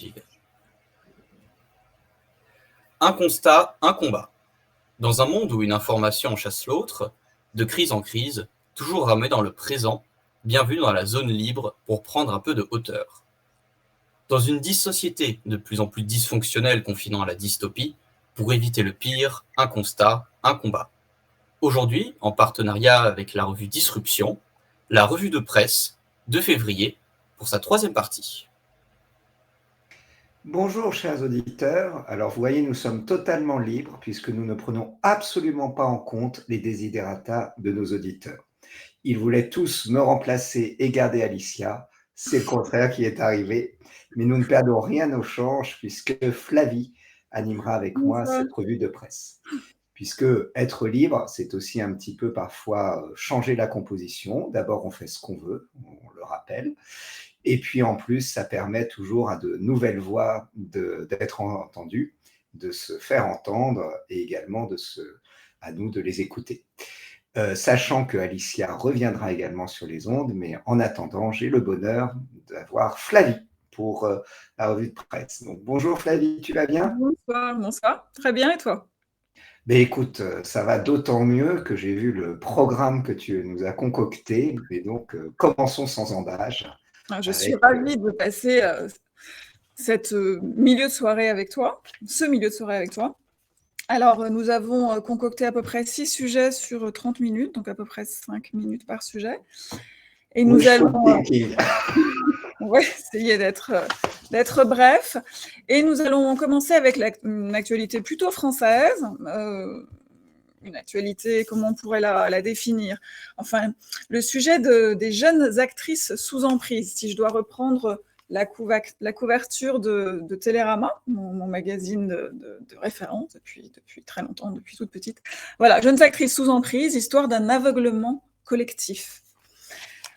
j'y vais. Un constat, un combat. Dans un monde où une information en chasse l'autre, de crise en crise, toujours ramé dans le présent, bienvenue dans la zone libre pour prendre un peu de hauteur. Dans une société de plus en plus dysfonctionnelle confinant à la dystopie, pour éviter le pire, un constat, un combat. Aujourd'hui, en partenariat avec la revue Disruption, la revue de presse de février pour sa 3e partie. Bonjour chers auditeurs, alors vous voyez nous sommes totalement libres puisque nous ne prenons absolument pas en compte les desiderata de nos auditeurs. Ils voulaient tous me remplacer et garder Alicia, c'est le contraire qui est arrivé, mais nous ne perdons rien au change puisque Flavie animera avec moi cette revue de presse. Puisque être libre, c'est aussi un petit peu parfois changer la composition. D'abord, on fait ce qu'on veut, on le rappelle. Et puis en plus, ça permet toujours à de nouvelles voix d'être entendues, de se faire entendre et également à nous de les écouter. Sachant que Alicia reviendra également sur les ondes, mais en attendant, j'ai le bonheur d'avoir Flavie pour la revue de presse. Donc bonjour Flavie, tu vas bien ? Bonsoir, très bien et toi ? Ben écoute, ça va d'autant mieux que j'ai vu le programme que tu nous as concocté, et donc commençons sans embâche. Je suis ravie de passer cette milieu de soirée avec toi, ce milieu de soirée avec toi. Alors, nous avons concocté à peu près 6 sujets sur 30 minutes, donc à peu près 5 minutes par sujet. Et nous allons... On va essayer d'être bref. Et nous allons commencer avec une actualité plutôt française, une actualité, comment on pourrait la définir ? Enfin, le sujet des jeunes actrices sous emprise, si je dois reprendre la couverture de Télérama, mon magazine de référence depuis très longtemps, depuis toute petite. Voilà, jeunes actrices sous emprise, histoire d'un aveuglement collectif.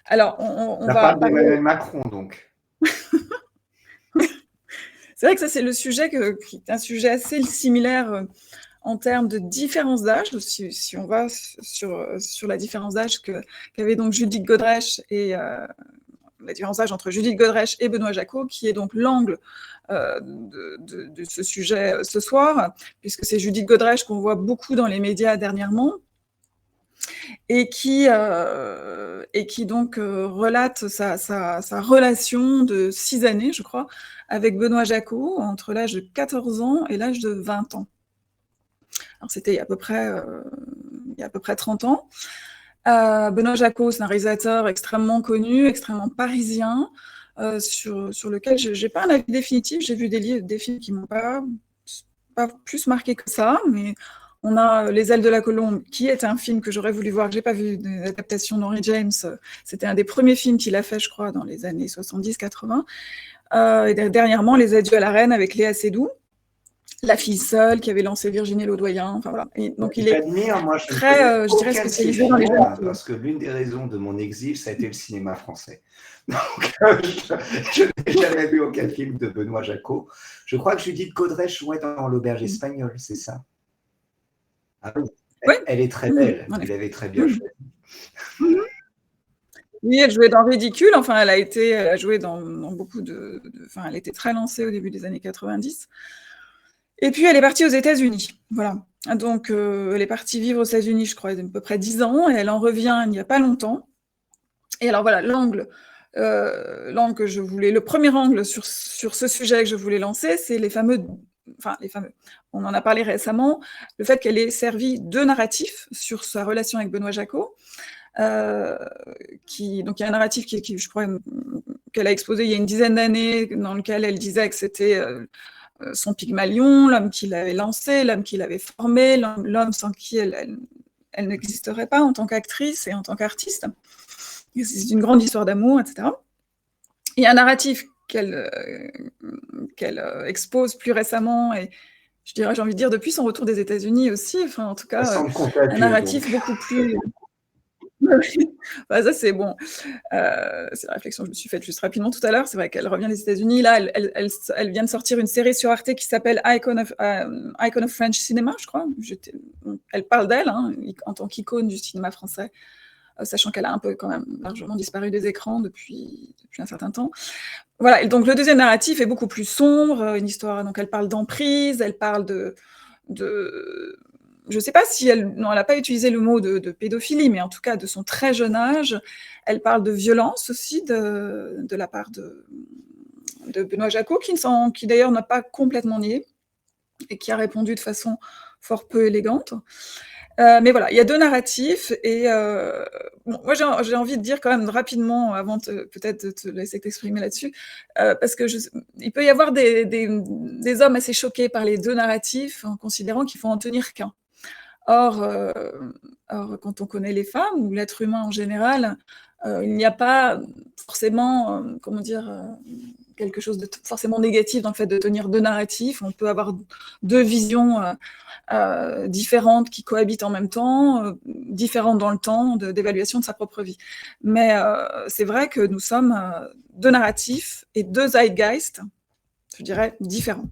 Alors, on va parler d'Emmanuel Macron, donc. C'est vrai que ça, c'est le sujet qui est un sujet assez similaire en termes de différence d'âge, si on va sur la différence d'âge qu'avait donc Judith Godrèche et la différence d'âge entre Judith Godrèche et Benoît Jacot, qui est donc l'angle de ce sujet ce soir, puisque c'est Judith Godrèche qu'on voit beaucoup dans les médias dernièrement, et qui donc relate sa relation de 6 années, je crois, avec Benoît Jacot, entre l'âge de 14 ans et l'âge de 20 ans. Alors, c'était il y a à peu près 30 ans. Benoît Jacot, c'est un réalisateur extrêmement connu, extrêmement parisien, sur lequel je n'ai pas un avis définitif. J'ai vu des films qui ne m'ont pas plus marqué que ça, mais on a Les ailes de la colombe, qui est un film que j'aurais voulu voir, que je n'ai pas vu, d'adaptation d'Henry James. C'était un des premiers films qu'il a fait, je crois, dans les années 70-80. Et dernièrement, Les adieux à la reine avec Léa Seydoux, La fille seule, qui avait lancé Virginie Ledoyen. Enfin, voilà. Et donc, il est très, je dirais, spécialisé dans les jeunes. Parce que l'une des raisons de mon exil, ça a été le cinéma français. Donc, je n'ai jamais vu aucun film de Benoît Jacot. Je crois que Judith Godrèche jouait dans L'Auberge espagnole, c'est ça ? Ah oui, elle est très belle, vous l'avez très bien choisi. Oui, elle jouait dans Ridicule, enfin, elle a joué dans beaucoup enfin, elle était très lancée au début des années 90. Et puis, elle est partie aux États-Unis, voilà. Donc, elle est partie vivre aux États-Unis, je crois, il y a à peu près 10 ans, et elle en revient il n'y a pas longtemps. Et alors, voilà, l'angle que je voulais... Le premier angle sur ce sujet que je voulais lancer, c'est les fameux... On en a parlé récemment, le fait qu'elle ait servi 2 narratifs sur sa relation avec Benoît Jacot. Donc il y a un narratif qui je crois, qu'elle a exposé il y a une dizaine d'années, dans lequel elle disait que c'était son Pygmalion, l'homme qui l'avait lancé, l'homme qui l'avait formé, l'homme sans qui elle n'existerait pas en tant qu'actrice et en tant qu'artiste. C'est une grande histoire d'amour, etc. Il y a un narratif qu'elle expose plus récemment, et je dirais, j'ai envie de dire, depuis son retour des États-Unis aussi, enfin, en tout cas, un narratif beaucoup plus... ça, c'est bon. C'est la réflexion que je me suis faite juste rapidement tout à l'heure. C'est vrai qu'elle revient des États-Unis. Là, elle vient de sortir une série sur Arte qui s'appelle Icon of French Cinema, je crois. Elle parle d'elle en tant qu'icône du cinéma français sachant qu'elle a un peu quand même largement disparu des écrans depuis un certain temps. Voilà, et donc le deuxième narratif est beaucoup plus sombre, une histoire, donc elle parle d'emprise, elle parle de je ne sais pas si elle n'a pas utilisé le mot de pédophilie, mais en tout cas de son très jeune âge. Elle parle de violence aussi de la part de Benoît Jacot, qui d'ailleurs n'a pas complètement nié, et qui a répondu de façon fort peu élégante. Mais voilà, il y a deux narratifs, et bon, moi j'ai envie de dire quand même rapidement, avant peut-être de te laisser t'exprimer là-dessus, parce que il peut y avoir des hommes assez choqués par les deux narratifs, en considérant qu'il faut en tenir qu'un. Or, quand on connaît les femmes, ou l'être humain en général, il n'y a pas forcément, comment dire, quelque chose de forcément négatif dans le fait de tenir deux narratifs. On peut avoir deux visions différentes qui cohabitent en même temps, différentes dans le temps, d'évaluation de sa propre vie. Mais c'est vrai que nous sommes deux narratifs et deux zeitgeists, je dirais, différents.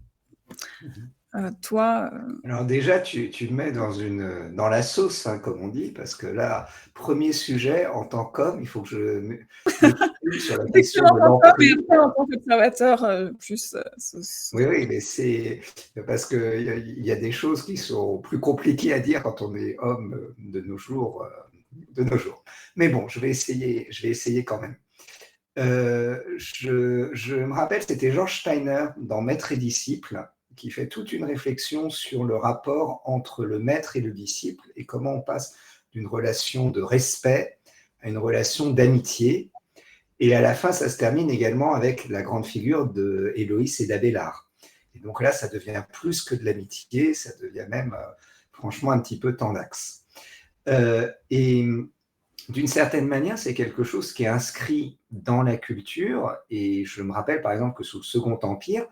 Toi Alors déjà, tu me mets dans la sauce, hein, comme on dit, parce que là, premier sujet, en tant qu'homme, il faut que je m'exprime sur la question de l'emprise. En tant qu'observateur, plus... Oui, mais c'est parce qu'il y a des choses qui sont plus compliquées à dire quand on est homme de nos jours. Mais bon, je vais essayer quand même. Je me rappelle, c'était George Steiner dans Maître et disciple, qui fait toute une réflexion sur le rapport entre le maître et le disciple, et comment on passe d'une relation de respect à une relation d'amitié. Et à la fin, ça se termine également avec la grande figure de Héloïse et d'Abélard. Et donc là, ça devient plus que de l'amitié, ça devient même, franchement, un petit peu tendax. Et d'une certaine manière, c'est quelque chose qui est inscrit dans la culture. Et je me rappelle, par exemple, que sous le Second Empire,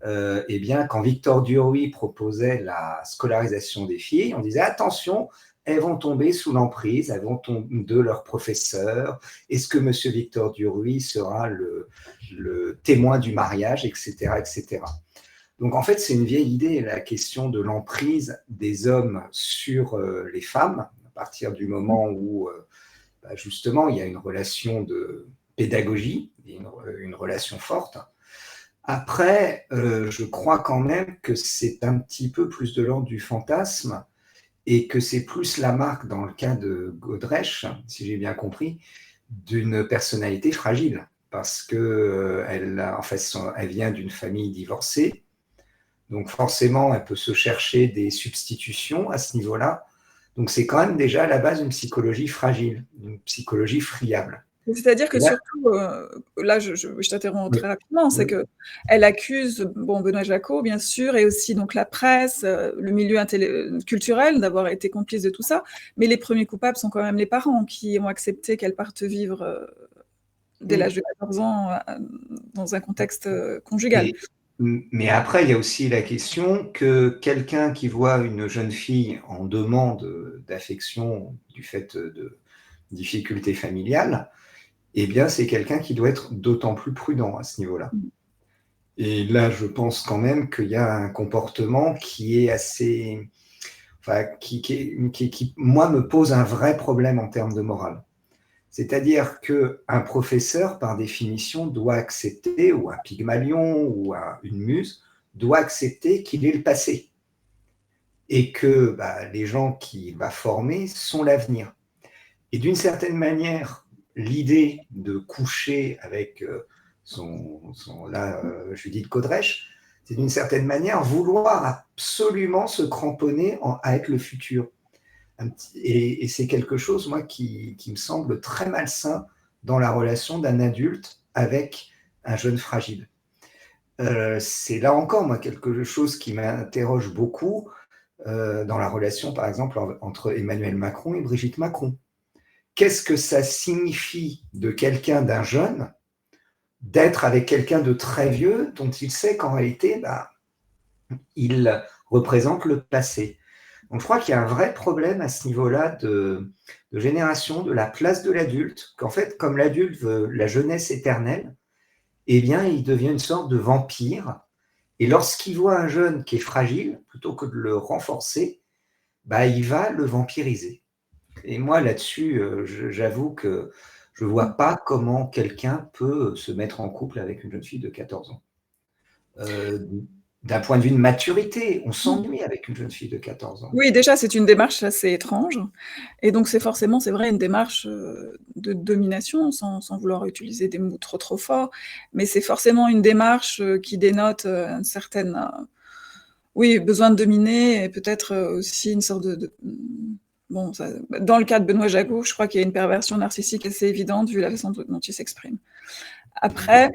eh bien, quand Victor Duruy proposait la scolarisation des filles, on disait attention, elles vont tomber sous l'emprise, elles vont tomber de leur professeur. Est-ce que Monsieur Victor Duruy sera le témoin du mariage, etc., etc. Donc en fait, c'est une vieille idée, la question de l'emprise des hommes sur les femmes, à partir du moment où justement il y a une relation de pédagogie, une relation forte. Après, je crois quand même que c'est un petit peu plus de l'ordre du fantasme, et que c'est plus la marque, dans le cas de Godrèche, si j'ai bien compris, d'une personnalité fragile, parce que elle vient d'une famille divorcée, donc forcément, elle peut se chercher des substitutions à ce niveau-là. Donc c'est quand même déjà à la base une psychologie fragile, une psychologie friable. C'est-à-dire que surtout, là je t'interromps très rapidement, c'est qu'elle accuse Benoît Jacot, bien sûr, et aussi donc la presse, le milieu culturel d'avoir été complice de tout ça, mais les premiers coupables sont quand même les parents qui ont accepté qu'elle parte vivre dès l'âge de 14 ans dans un contexte conjugal. Mais après, il y a aussi la question que quelqu'un qui voit une jeune fille en demande d'affection du fait de difficultés familiales, eh bien, c'est quelqu'un qui doit être d'autant plus prudent à ce niveau-là. Et là, je pense quand même qu'il y a un comportement qui est assez... Enfin, qui, moi, me pose un vrai problème en termes de morale. C'est-à-dire qu'un professeur, par définition, doit accepter, ou un Pygmalion, ou une muse, doit accepter qu'il est le passé. Et que les gens qu'il va former sont l'avenir. Et d'une certaine manière, l'idée de coucher avec Judith Godrèche, c'est d'une certaine manière vouloir absolument se cramponner avec le futur. Et c'est quelque chose, moi, qui me semble très malsain dans la relation d'un adulte avec un jeune fragile. C'est là encore, moi, quelque chose qui m'interroge beaucoup dans la relation, par exemple, entre Emmanuel Macron et Brigitte Macron. Qu'est-ce que ça signifie d'un jeune, d'être avec quelqu'un de très vieux, dont il sait qu'en réalité, il représente le passé. Donc je crois qu'il y a un vrai problème à ce niveau-là de génération, de la place de l'adulte, qu'en fait, comme l'adulte veut la jeunesse éternelle, eh bien, il devient une sorte de vampire. Et lorsqu'il voit un jeune qui est fragile, plutôt que de le renforcer, il va le vampiriser. Et moi, là-dessus, j'avoue que je vois pas comment quelqu'un peut se mettre en couple avec une jeune fille de 14 ans. Heu, d'un point de vue de maturité, on Mmh. s'ennuie avec une jeune fille de 14 ans. Oui, déjà, c'est une démarche assez étrange et donc c'est forcément, c'est vrai, une démarche, de domination sans vouloir utiliser des mots trop forts, mais c'est forcément une démarche, qui dénote, une certaine, oui, besoin de dominer et peut-être, aussi une sorte bon, ça dans le cas de Benoît Jacot, je crois qu'il y a une perversion narcissique assez évidente vu la façon dont il s'exprime. Mmh. Après,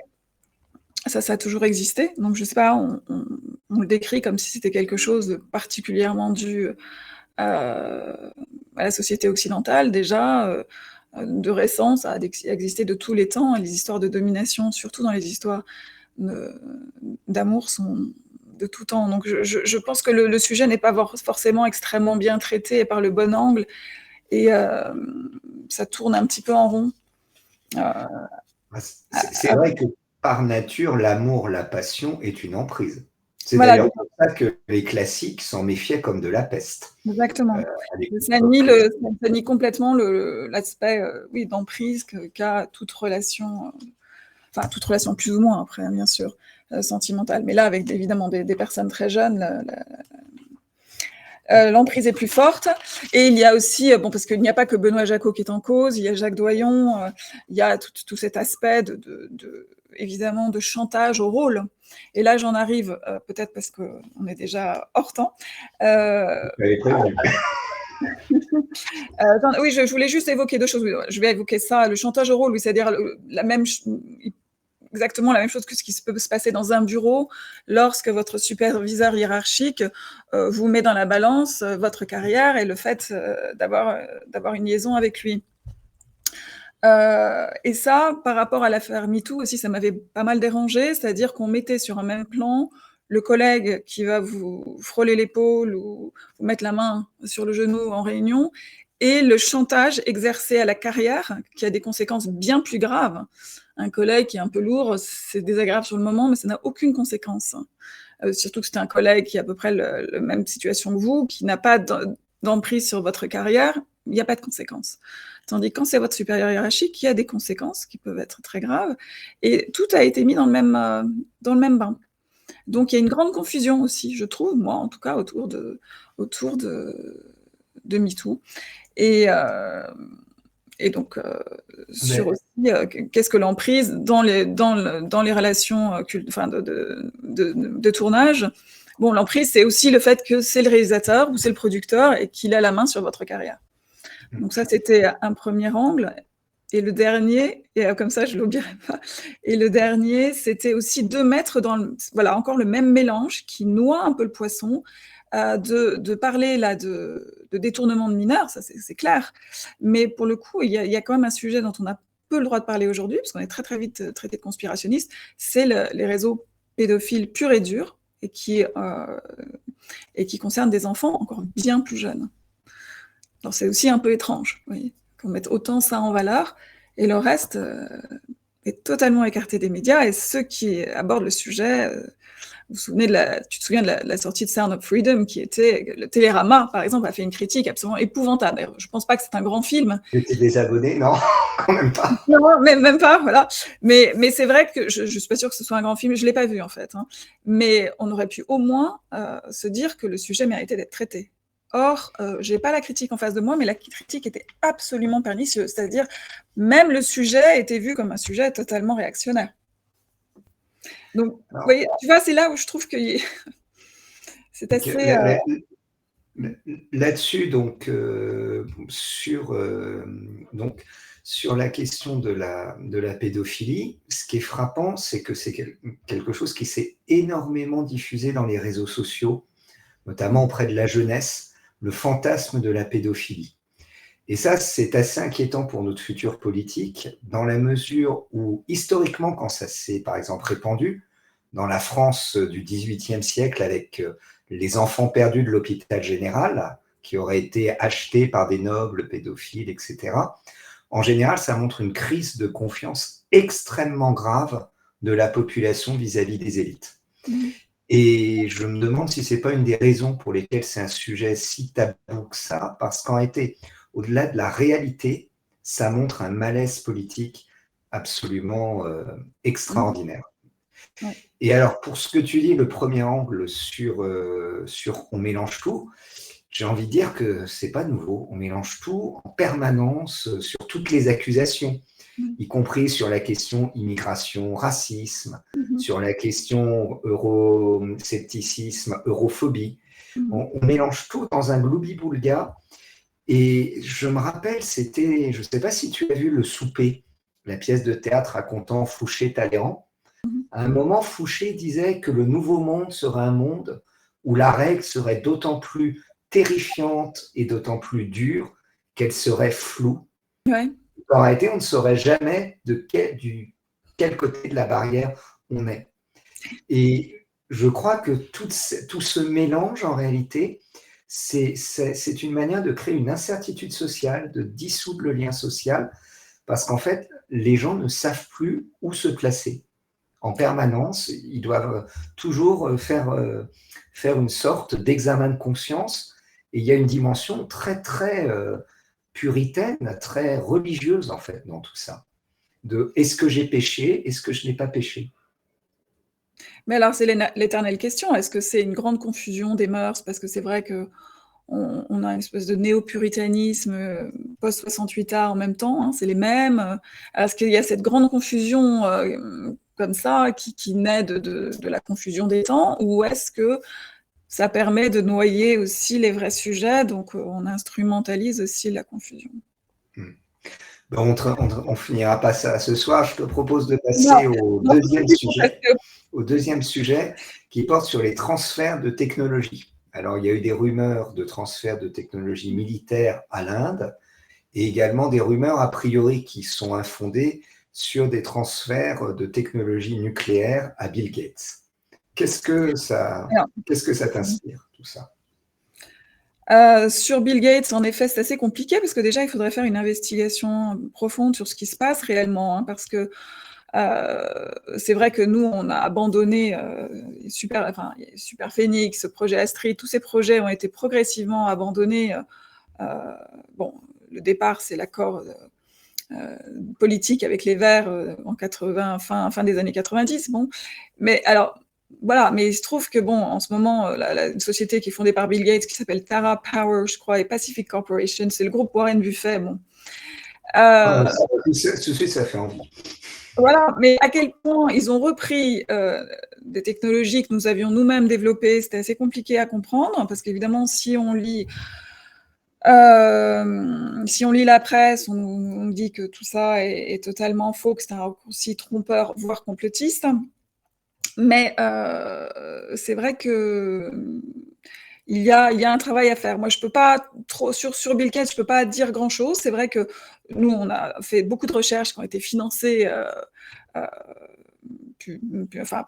ça a toujours existé, donc je sais pas, on le décrit comme si c'était quelque chose de particulièrement dû, à la société occidentale déjà, de récent, ça a existé de tous les temps et les histoires de domination, surtout dans les histoires de d'amour sont de tout temps. Donc je pense que le sujet n'est pas forcément extrêmement bien traité et par le bon angle et ça tourne un petit peu en rond. Heu, Bah, c'est vrai que par nature, l'amour, la passion est une emprise. C'est voilà, d'ailleurs pour ça que les classiques s'en méfiaient comme de la peste, exactement. à Ça l'époque nie précise. ça nie complètement l'aspect, oui, d'emprise qu'a toute relation, enfin toute relation plus ou moins après, hein, bien sûr, sentimentale. Mais là, avec évidemment des personnes très jeunes, l'emprise est plus forte. Et il y a aussi, bon, parce qu'il n'y a pas que Benoît Jacot qui est en cause, il y a Jacques Doyon, il y a tout cet aspect évidemment de chantage au rôle. Et là, j'en arrive, peut-être parce qu'on est déjà hors temps. Je l'avais prévenu. Oui, je voulais juste évoquer deux choses. Oui, je vais évoquer ça, le chantage au rôle, oui, c'est-à-dire exactement la même chose que ce qui peut se passer dans un bureau lorsque votre superviseur hiérarchique vous met dans la balance votre carrière et le fait d'avoir une liaison avec lui. Et ça, par rapport à l'affaire MeToo aussi, ça m'avait pas mal dérangé, c'est-à-dire qu'on mettait sur un même plan le collègue qui va vous frôler l'épaule ou vous mettre la main sur le genou en réunion, et le chantage exercé à la carrière, qui a des conséquences bien plus graves. Un collègue qui est un peu lourd, c'est désagréable sur le moment, mais ça n'a aucune conséquence. Surtout que c'est un collègue qui a à peu près la même situation que vous, qui n'a pas d'emprise sur votre carrière, il n'y a pas de conséquences. Tandis que quand c'est votre supérieur hiérarchique, il y a des conséquences qui peuvent être très graves, et tout a été mis dans le même bain. Donc il y a une grande confusion aussi, je trouve, moi en tout cas, autour de MeToo. Et, donc, sur Mais aussi, qu'est-ce que l'emprise dans les relations enfin, de tournage. Bon, l'emprise, c'est aussi le fait que c'est le réalisateur ou c'est le producteur et qu'il a la main sur votre carrière. Donc ça, c'était un premier angle. Et le dernier, et comme ça, je ne l'oublierai pas, et le dernier, c'était aussi de mettre voilà, encore le même mélange qui noie un peu le poisson, de parler là de détournement de mineurs, ça c'est clair. Mais pour le coup, il y a quand même un sujet dont on a peu le droit de parler aujourd'hui, parce qu'on est très très vite traité de conspirationniste, c'est les réseaux pédophiles purs et durs, et qui concernent des enfants encore bien plus jeunes. Alors c'est aussi un peu étrange, vous voyez, qu'on mette autant ça en valeur, et le reste est totalement écarté des médias, et ceux qui abordent le sujet, tu te souviens de la sortie de Sound of Freedom, qui était, le Télérama, par exemple, a fait une critique absolument épouvantable. D'ailleurs, je ne pense pas que c'est un grand film. j'étais désabonné, non, quand même pas. Non, même pas, voilà. Mais c'est vrai que je ne suis pas sûre que ce soit un grand film, je ne l'ai pas vu en fait. Hein. Mais on aurait pu au moins se dire que le sujet méritait d'être traité. Or, je n'ai pas la critique en face de moi, mais la critique était absolument pernicieuse. C'est-à-dire, même le sujet était vu comme un sujet totalement réactionnaire. Donc, vous voyez, tu vois, c'est là où je trouve que c'est assez... Là-dessus, donc, sur la question de la pédophilie, ce qui est frappant, c'est que c'est quelque chose qui s'est énormément diffusé dans les réseaux sociaux, notamment auprès de la jeunesse, le fantasme de la pédophilie. Et ça, c'est assez inquiétant pour notre futur politique, dans la mesure où, historiquement, quand ça s'est, par exemple, répandu, dans la France du XVIIIe siècle, avec les enfants perdus de l'hôpital général, qui auraient été achetés par des nobles pédophiles, etc., en général, ça montre une crise de confiance extrêmement grave de la population vis-à-vis des élites. Et je me demande si ce n'est pas une des raisons pour lesquelles c'est un sujet si tabou que ça, parce qu'en réalité, au-delà de la réalité, ça montre un malaise politique absolument extraordinaire. Ouais. Et alors, pour ce que tu dis, le premier angle sur on mélange tout, j'ai envie de dire que c'est pas nouveau. On mélange tout en permanence sur toutes les accusations, y compris sur la question immigration, racisme, sur la question euroscepticisme, europhobie. On mélange tout dans un gloubi-boulga. Et je me rappelle, c'était, je ne sais pas si tu as vu Le Souper, la pièce de théâtre racontant Fouché-Talleyrand. À un moment, Fouché disait que le nouveau monde serait un monde où la règle serait d'autant plus terrifiante et d'autant plus dure qu'elle serait floue. Ouais. En réalité, on ne saurait jamais de quel côté de la barrière on est. Et je crois que tout ce mélange, en réalité, c'est une manière de créer une incertitude sociale, de dissoudre le lien social, parce qu'en fait, les gens ne savent plus où se placer. En permanence, ils doivent toujours faire une sorte d'examen de conscience, et il y a une dimension très, très puritaine, très religieuse, en fait, dans tout ça. De est-ce que j'ai péché, est-ce que je n'ai pas péché? Mais alors, c'est l'éternelle question. Est-ce que c'est une grande confusion des mœurs? Parce que c'est vrai que on a une espèce de néo-puritanisme post-68A en même temps, hein, c'est les mêmes. Est-ce qu'il y a cette grande confusion comme ça qui naît de la confusion des temps, ou est-ce que ça permet de noyer aussi les vrais sujets, donc on instrumentalise aussi la confusion? Ben, on finira pas ça ce soir. Je te propose de Non, passer non, parce que au deuxième sujet qui porte sur les transferts de technologie. Alors, il y a eu des rumeurs de transferts de technologie militaire à l'Inde et également des rumeurs a priori qui sont infondées sur des transferts de technologie nucléaire à Bill Gates. Qu'est-ce que ça t'inspire, tout ça? Sur Bill Gates, en effet, c'est assez compliqué parce que déjà, il faudrait faire une investigation profonde sur ce qui se passe réellement, hein, parce que c'est vrai que nous, on a abandonné Super Phoenix, projet Astrid, tous ces projets ont été progressivement abandonnés. Bon, le départ, c'est l'accord politique avec les Verts en 80, fin des années 90. Bon, mais alors voilà, mais il se trouve que bon, en ce moment, une société qui est fondée par Bill Gates, qui s'appelle Tara Power, je crois, et Pacific Corporation, c'est le groupe Warren Buffett. Bon. Tout de suite, ça fait envie. Voilà, mais à quel point ils ont repris des technologies que nous avions nous-mêmes développées, c'était assez compliqué à comprendre, parce qu'évidemment, si on lit la presse, on dit que tout ça est totalement faux, que c'est un raccourci trompeur, voire complotiste. Mais c'est vrai que il y a un travail à faire. Moi, je peux pas trop sur Bill Gates, je peux pas dire grand-chose. C'est vrai que nous, on a fait beaucoup de recherches qui ont été financées par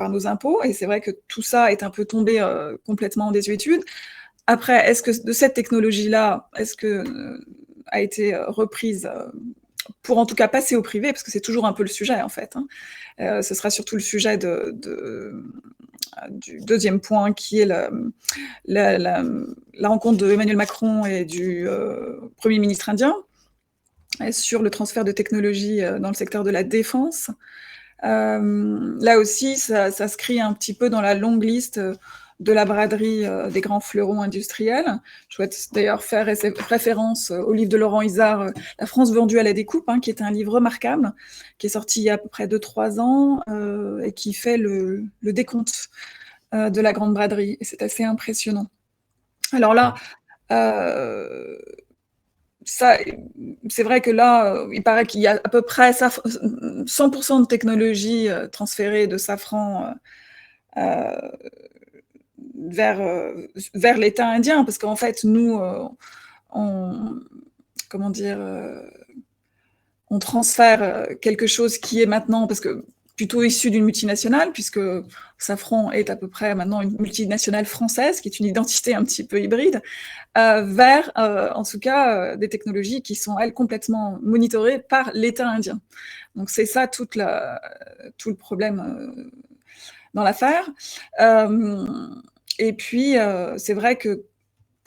nos impôts, et c'est vrai que tout ça est un peu tombé complètement en désuétude. Après, est-ce que de cette technologie-là, est-ce que a été reprise pour en tout cas passer au privé, parce que c'est toujours un peu le sujet en fait, hein. Ce sera surtout le sujet du deuxième point, qui est la rencontre de Emmanuel Macron et du Premier ministre indien sur le transfert de technologies dans le secteur de la défense. Là aussi, ça s'inscrit un petit peu dans la longue liste de la braderie des grands fleurons industriels. Je souhaite d'ailleurs faire référence au livre de Laurent Izard, La France vendue à la découpe, hein, qui est un livre remarquable, qui est sorti il y a à peu près 2-3 ans et qui fait le décompte de la grande braderie. Et c'est assez impressionnant. Alors là, c'est vrai que là, il paraît qu'il y a à peu près 100% de technologie transférée de Safran vers l'État indien, parce qu'en fait, nous, on transfère quelque chose qui est maintenant, parce que plutôt issu d'une multinationale, puisque Safran est à peu près maintenant une multinationale française, qui est une identité un petit peu hybride, vers, en tout cas, des technologies qui sont, elles, complètement monitorées par l'État indien. Donc c'est ça tout le problème dans l'affaire. Et puis, c'est vrai que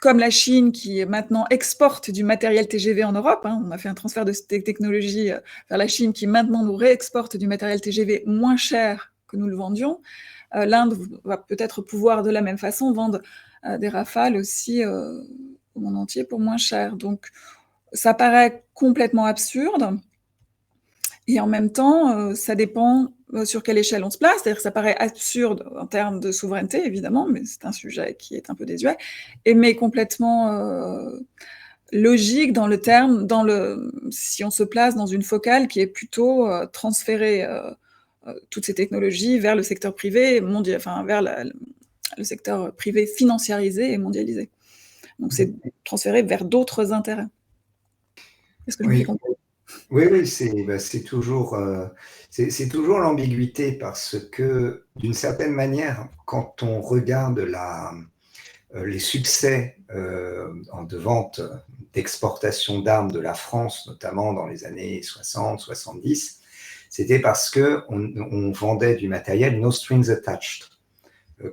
comme la Chine qui maintenant exporte du matériel TGV en Europe, hein, on a fait un transfert de technologie vers la Chine qui maintenant nous réexporte du matériel TGV moins cher que nous le vendions, l'Inde va peut-être pouvoir de la même façon vendre des Rafales aussi au monde entier pour moins cher. Donc ça paraît complètement absurde. Et en même temps, ça dépend sur quelle échelle on se place. C'est-à-dire que ça paraît absurde en termes de souveraineté, évidemment, mais c'est un sujet qui est un peu désuet, mais complètement logique dans le terme, si on se place dans une focale qui est plutôt transférer toutes ces technologies vers le secteur privé, vers le secteur privé financiarisé et mondialisé. Donc c'est transféré vers d'autres intérêts. Est-ce que je me fais comprendre ? Oui, c'est toujours l'ambiguïté parce que, d'une certaine manière, quand on regarde les succès de vente, d'exportation d'armes de la France, notamment dans les années 60, 70, c'était parce qu'on vendait du matériel no strings attached,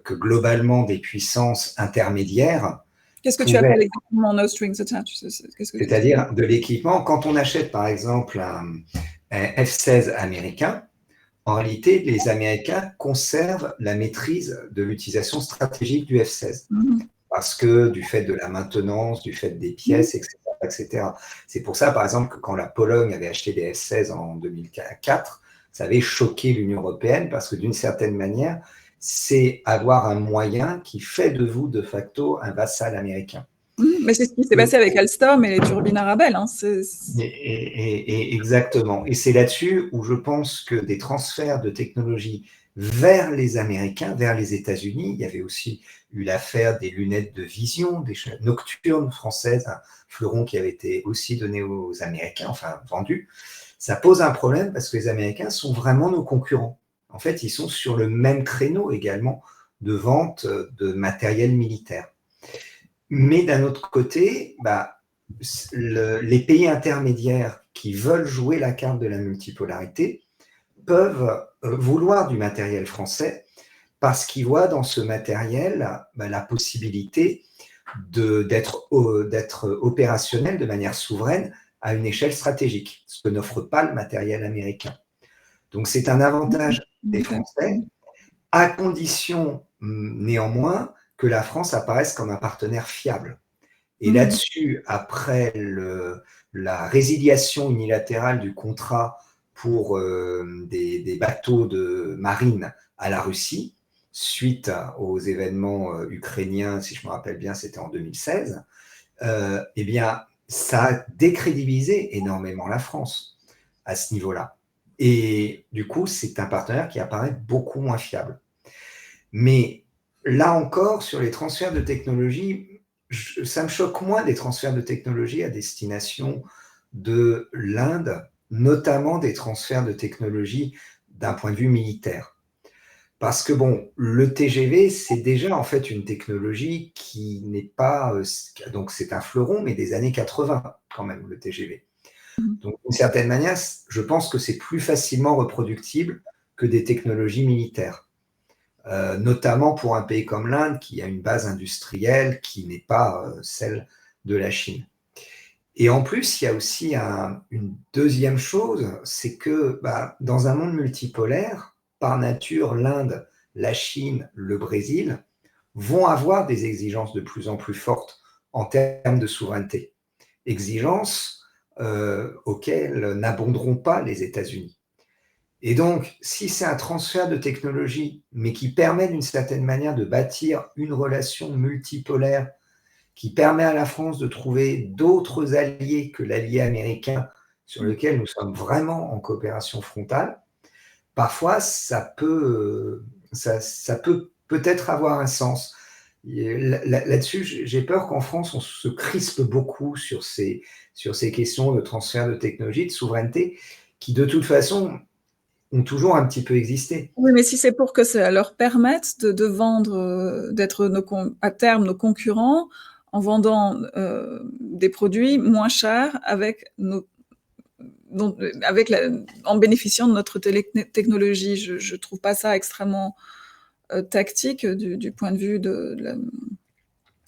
que globalement des puissances intermédiaires. Qu'est-ce que tu appelles exactement no strings attached ? C'est-à-dire de l'équipement. Quand on achète par exemple un F-16 américain, en réalité, les Américains conservent la maîtrise de l'utilisation stratégique du F-16. Parce que du fait de la maintenance, du fait des pièces, etc. C'est pour ça, par exemple, que quand la Pologne avait acheté des F-16 en 2004, ça avait choqué l'Union européenne parce que d'une certaine manière, c'est avoir un moyen qui fait de vous, de facto, un vassal américain. Mais c'est ce qui s'est passé avec Alstom et les turbines Arabelle. Hein. Exactement. Et c'est là-dessus où je pense que des transferts de technologie vers les Américains, vers les États-Unis, il y avait aussi eu l'affaire des lunettes de vision, des nocturnes françaises, un fleuron qui avait été aussi donné aux Américains, enfin vendu. Ça pose un problème parce que les Américains sont vraiment nos concurrents. En fait, ils sont sur le même créneau également de vente de matériel militaire. Mais d'un autre côté, les pays intermédiaires qui veulent jouer la carte de la multipolarité peuvent vouloir du matériel français parce qu'ils voient dans ce matériel la possibilité d'être opérationnel de manière souveraine à une échelle stratégique, ce que n'offre pas le matériel américain. Donc c'est un avantage des Français, à condition néanmoins que la France apparaisse comme un partenaire fiable. Et là-dessus, après la résiliation unilatérale du contrat pour des bateaux de marine à la Russie, suite aux événements ukrainiens, si je me rappelle bien, c'était en 2016, eh bien, ça a décrédibilisé énormément la France à ce niveau-là. Et du coup, c'est un partenaire qui apparaît beaucoup moins fiable. Mais là encore, sur les transferts de technologie, ça me choque moins des transferts de technologie à destination de l'Inde, notamment des transferts de technologie d'un point de vue militaire. Parce que bon, le TGV, c'est déjà en fait une technologie qui n'est pas... donc c'est un fleuron, mais des années 80 quand même, le TGV. Donc d'une certaine manière, je pense que c'est plus facilement reproductible que des technologies militaires. Notamment pour un pays comme l'Inde qui a une base industrielle qui n'est pas celle de la Chine. Et en plus, il y a aussi une deuxième chose, c'est que dans un monde multipolaire, par nature, l'Inde, la Chine, le Brésil vont avoir des exigences de plus en plus fortes en termes de souveraineté. Exigences auxquelles n'abonderont pas les États-Unis. Et donc, si c'est un transfert de technologie, mais qui permet d'une certaine manière de bâtir une relation multipolaire, qui permet à la France de trouver d'autres alliés que l'allié américain sur lequel nous sommes vraiment en coopération frontale, parfois ça peut peut-être avoir un sens. Là-dessus, j'ai peur qu'en France, on se crispe beaucoup sur ces questions de transfert de technologie, de souveraineté, qui de toute façon ont toujours un petit peu existé. Oui, mais si c'est pour que ça leur permette de vendre, d'être à terme nos concurrents, en vendant des produits moins chers en bénéficiant de notre technologie. Je trouve pas ça extrêmement tactique du point de vue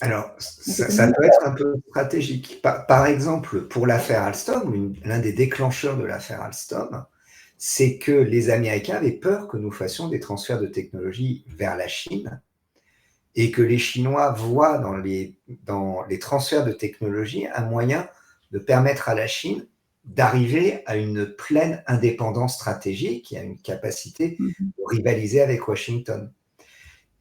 Alors, en ça économie. peut être un peu stratégique. Par exemple, pour l'affaire Alstom, l'un des déclencheurs de l'affaire Alstom, c'est que les Américains avaient peur que nous fassions des transferts de technologie vers la Chine et que les Chinois voient dans les transferts de technologie un moyen de permettre à la Chine d'arriver à une pleine indépendance stratégique et à une capacité Mhm. de rivaliser avec Washington.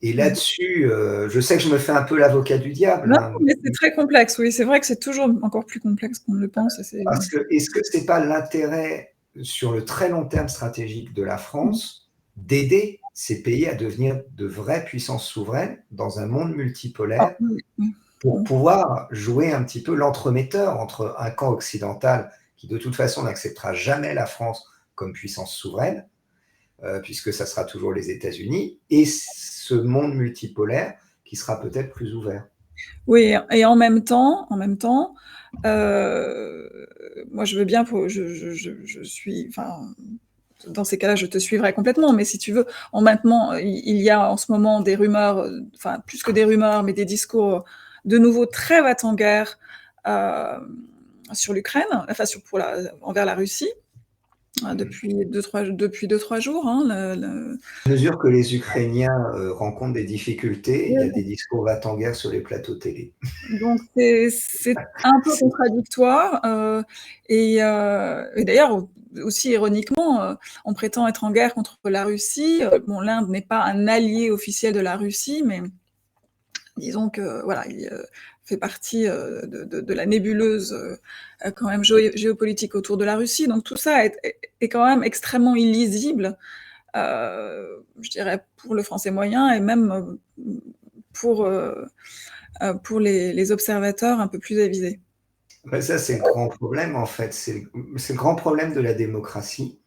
Et Mhm. là-dessus, je sais que je me fais un peu l'avocat du diable, Non, hein, mais c'est très complexe, oui, c'est vrai que c'est toujours encore plus complexe qu'on ne le pense. parce que est-ce que c'est pas l'intérêt sur le très long terme stratégique de la Mhm. France d'aider ces pays à devenir de vraies puissances souveraines dans un monde Ah, multipolaire oui, oui. pour Mhm. pouvoir jouer un petit peu l'entremetteur entre un camp occidental qui de toute façon n'acceptera jamais la France comme puissance souveraine, puisque ça sera toujours les États-Unis, et ce monde multipolaire qui sera peut-être plus ouvert. Oui, et en même temps, moi je veux bien, je suis, enfin, dans ces cas-là, je te suivrai complètement, mais si tu veux, maintenant, il y a en ce moment des rumeurs, enfin, plus que des rumeurs, mais des discours de nouveau très va-t-en-guerre sur l'Ukraine, enfin, envers la Russie, depuis 2-3 jours. Hein, À mesure que les Ukrainiens rencontrent des difficultés, il y a le- des discours va-t-en-guerre sur les plateaux télé. Donc c'est un peu contradictoire, et d'ailleurs aussi ironiquement, on prétend être en guerre contre la Russie. Bon, l'Inde n'est pas un allié officiel de la Russie, mais disons que voilà, il fait partie de la nébuleuse quand même géopolitique autour de la Russie. Donc tout ça est quand même extrêmement illisible, je dirais, pour le français moyen et même pour pour les observateurs un peu plus avisés. Ouais, ça, c'est le grand problème, en fait. C'est le grand problème de la démocratie.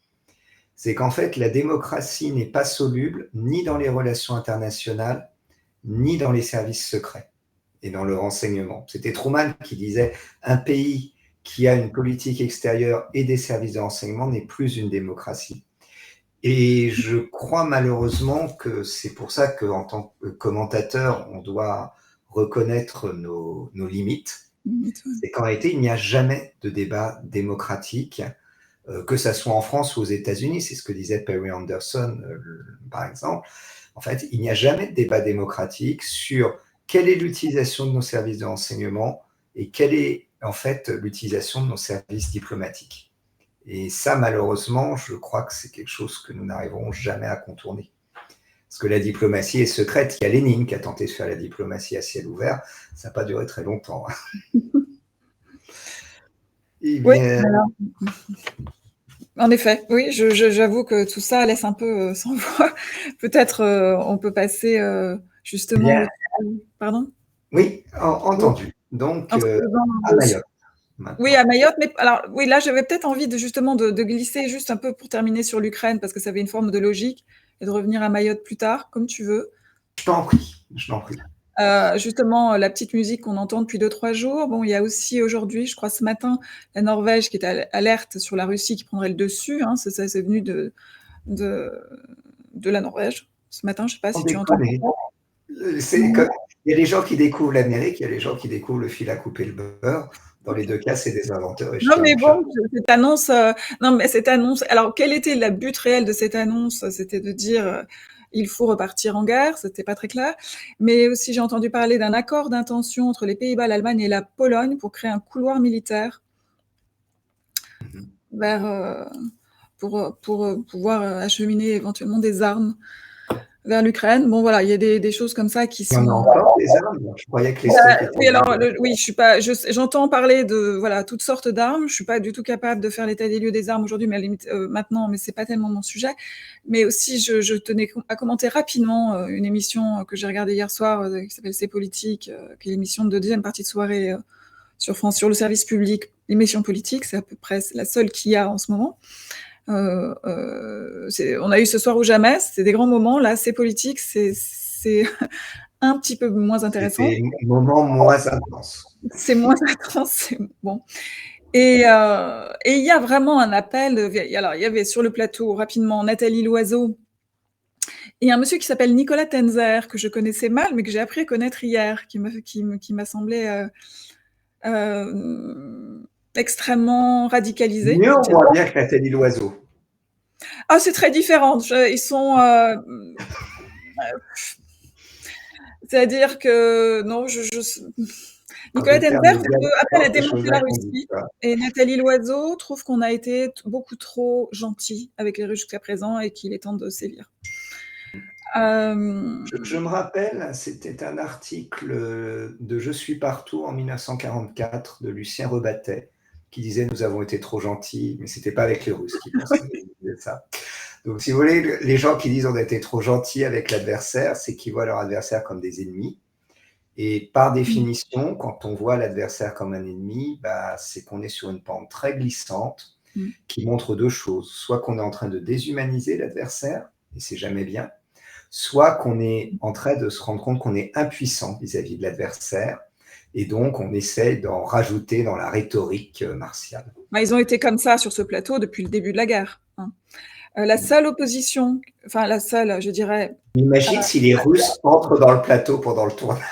C'est qu'en fait, la démocratie n'est pas soluble ni dans les relations internationales, ni dans les services secrets et dans le renseignement. C'était Truman qui disait un pays qui a une politique extérieure et des services de renseignement n'est plus une démocratie. Et je crois malheureusement que c'est pour ça qu'en tant que commentateur, on doit reconnaître nos limites. C'est qu'en réalité, il n'y a jamais de débat démocratique, que ça soit en France ou aux États-Unis. C'est ce que disait Perry Anderson, par exemple. En fait, il n'y a jamais de débat démocratique sur quelle est l'utilisation de nos services de renseignement et quelle est en fait l'utilisation de nos services diplomatiques. Et ça, malheureusement, je crois que c'est quelque chose que nous n'arriverons jamais à contourner. Parce que la diplomatie est secrète. Il y a Lénine qui a tenté de faire la diplomatie à ciel ouvert. Ça n'a pas duré très longtemps. Eh Oui, bien, voilà. En effet, oui, j'avoue que tout ça laisse un peu sans voix. Peut-être on peut passer eh justement bien, au... Pardon? oui, Oui, entendu. Donc, en se posant à Mayotte oui, à maintenant. Mayotte, mais alors oui, là j'avais peut-être envie justement de glisser juste un peu pour terminer sur l'Ukraine, parce que ça avait une forme de logique, et de revenir à Mayotte plus tard, comme tu veux. Je t'en prie, je t'en prie. Justement, la petite musique qu'on entend depuis 2-3 jours. Bon, il y a aussi aujourd'hui, je crois ce matin, la Norvège qui est alerte sur la Russie qui prendrait le dessus. Hein, ça c'est venu de, de la Norvège ce matin. Je ne sais pas Sans si tu entends. déconner. C'est Non, comme, il y a les gens qui découvrent l'Amérique, il y a les gens qui découvrent le fil à couper le beurre. Dans les deux cas, c'est des inventeurs et je non, tire mais mon chapeau. bon, cette annonce, non, mais cette annonce. Alors, quel était le but réel de cette annonce? C'était de dire il faut repartir en guerre. C'était pas très clair. Mais aussi, j'ai entendu parler d'un accord d'intention entre les Pays-Bas, l'Allemagne et la Pologne pour créer un couloir militaire vers, pour pouvoir acheminer éventuellement des armes vers l'Ukraine. Bon, voilà, il y a des choses comme ça qui Il y en a sont. encore des armes. Je croyais que les stocks étaient Oui, alors, vidés. oui, je suis pas, j'entends parler de voilà toutes sortes d'armes. Je suis pas du tout capable de faire l'état des lieux des armes aujourd'hui, mais à la limite maintenant, mais c'est pas tellement mon sujet. Mais aussi, je tenais à commenter rapidement une émission que j'ai regardée hier soir qui s'appelle C'est politique, qui est l'émission de deuxième partie de soirée sur France, sur le service public, l'émission politique. C'est à peu près la seule qu'il y a en ce moment. On a eu Ce soir ou jamais, c'était des grands moments. Là, C'est politique, c'est un petit peu moins intéressant. C'était un moment moins intense. C'est moins intense, c'est bon. Et il y a vraiment un appel. Alors, il y avait sur le plateau rapidement Nathalie Loiseau, Et un monsieur qui s'appelle Nicolas Tenzer, que je connaissais mal, mais que j'ai appris à connaître hier, qui m'a semblé extrêmement radicalisé. Mieux ou moins bien que Nathalie Loiseau? Ah, c'est très différent. Ils sont... c'est-à-dire que... Non, Nicolas Tenzer, après, elle a démonté la Russie. Et Nathalie Loiseau trouve qu'on a été beaucoup trop gentil avec les Russes jusqu'à présent et qu'il est temps de sévir. Je me rappelle, c'était un article de Je suis partout en 1944 de Lucien Rebattet qui disait « Nous avons été trop gentils », mais c'était pas avec les Russes qui disaient ça. Donc, si vous voulez, les gens qui disent « On a été trop gentils avec l'adversaire », c'est qu'ils voient leur adversaire comme des ennemis. Et par définition, quand on voit l'adversaire comme un ennemi, c'est qu'on est sur une pente très glissante qui montre deux choses. Soit qu'on est en train de déshumaniser l'adversaire, et c'est jamais bien, soit qu'on est en train de se rendre compte qu'on est impuissant vis-à-vis de l'adversaire, et donc on essaie d'en rajouter dans la rhétorique martiale. Ils ont été comme ça sur ce plateau depuis le début de la guerre. La seule opposition, enfin la seule, je dirais... Imagine si les Russes entrent dans le plateau pendant le tournage.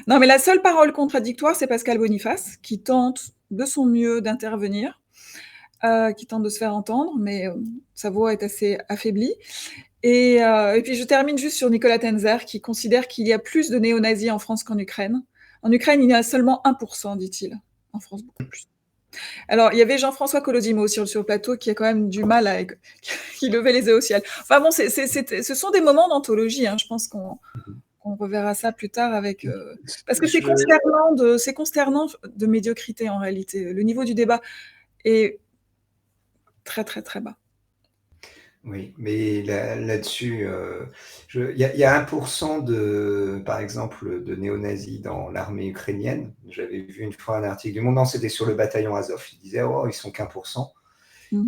Non, mais la seule parole contradictoire, c'est Pascal Boniface, qui tente de son mieux d'intervenir, qui tente de se faire entendre, mais sa voix est assez affaiblie. Et puis je termine juste sur Nicolas Tenzer, qui considère qu'il y a plus de néo-nazis en France qu'en Ukraine. En Ukraine, il y a seulement 1%, dit-il. En France, beaucoup plus. Alors, il y avait Jean-François Colosimo sur le plateau qui a quand même du mal qui levait les yeux au ciel. Enfin bon, ce sont des moments d'anthologie. Je pense qu'on reverra ça plus tard avec... parce que c'est consternant de médiocrité en réalité. Le niveau du débat est très très très bas. Oui, mais là-dessus, il y a 1% par exemple, de néo-nazis dans l'armée ukrainienne. J'avais vu une fois un article du Monde, non, c'était sur le bataillon Azov. Il disait, oh, ils sont qu'1%.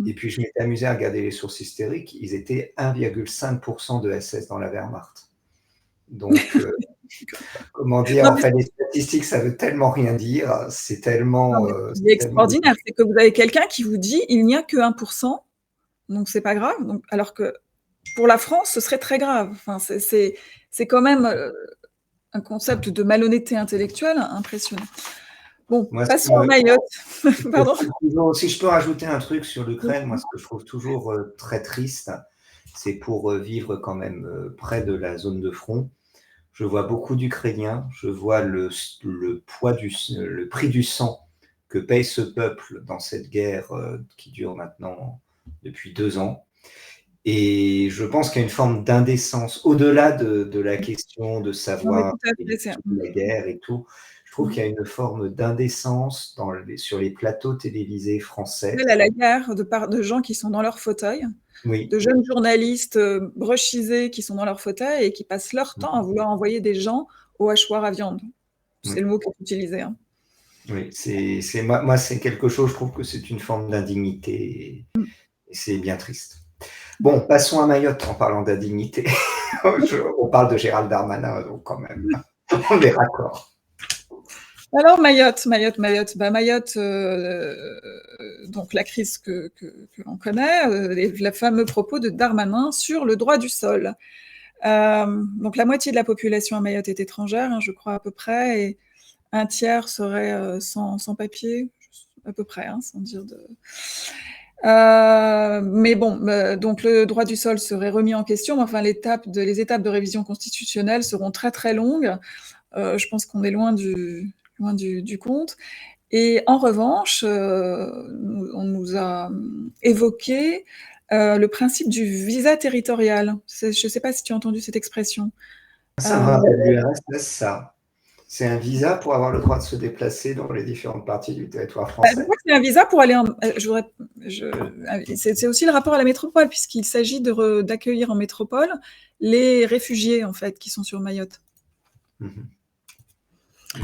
Et puis, je m'étais amusé à regarder les sources historiques. Ils étaient 1,5% de SS dans la Wehrmacht. Donc, comment dire, en fait, les statistiques, ça veut tellement rien dire. C'est tellement... Ce qui est extraordinaire, c'est que vous avez quelqu'un qui vous dit, il n'y a que 1%. Donc, c'est pas grave. Donc, alors que pour la France, ce serait très grave. Enfin, c'est quand même un concept de malhonnêteté intellectuelle impressionnant. Bon, passons à Mayotte. Pardon. Si je peux rajouter un truc sur l'Ukraine, moi, ce que je trouve toujours très triste, c'est pour vivre quand même près de la zone de front. Je vois beaucoup d'Ukrainiens, je vois le prix du sang que paye ce peuple dans cette guerre qui dure maintenant depuis 2 ans. Et je pense qu'il y a une forme d'indécence, au-delà de la question de savoir la guerre et tout. Je trouve qu'il y a une forme d'indécence sur les plateaux télévisés français. À la guerre de gens qui sont dans leur fauteuil, de jeunes journalistes bruchisés qui sont dans leur fauteuil et qui passent leur temps à vouloir envoyer des gens au hachoir à viande. C'est le mot qui est utilisé. Oui, moi, c'est quelque chose, je trouve que c'est une forme d'indignité et c'est bien triste. Bon, passons à Mayotte en parlant d'indignité. On parle de Gérald Darmanin, donc quand même, on est raccord. Alors Mayotte, donc la crise que l'on connaît, le fameux propos de Darmanin sur le droit du sol. Donc la moitié de la population à Mayotte est étrangère, je crois à peu près, et un tiers serait sans papier, à peu près, sans dire de... mais bon, donc le droit du sol serait remis en question, mais enfin les étapes de révision constitutionnelle seront très très longues. Je pense qu'on est loin du compte. Et en revanche, on nous a évoqué le principe du visa territorial. Je ne sais pas si tu as entendu cette expression. Ça me rappelle l'URSS, ça. C'est un visa pour avoir le droit de se déplacer dans les différentes parties du territoire français. Je crois que c'est un visa pour aller c'est aussi le rapport à la métropole, puisqu'il s'agit d'accueillir en métropole les réfugiés, en fait, qui sont sur Mayotte.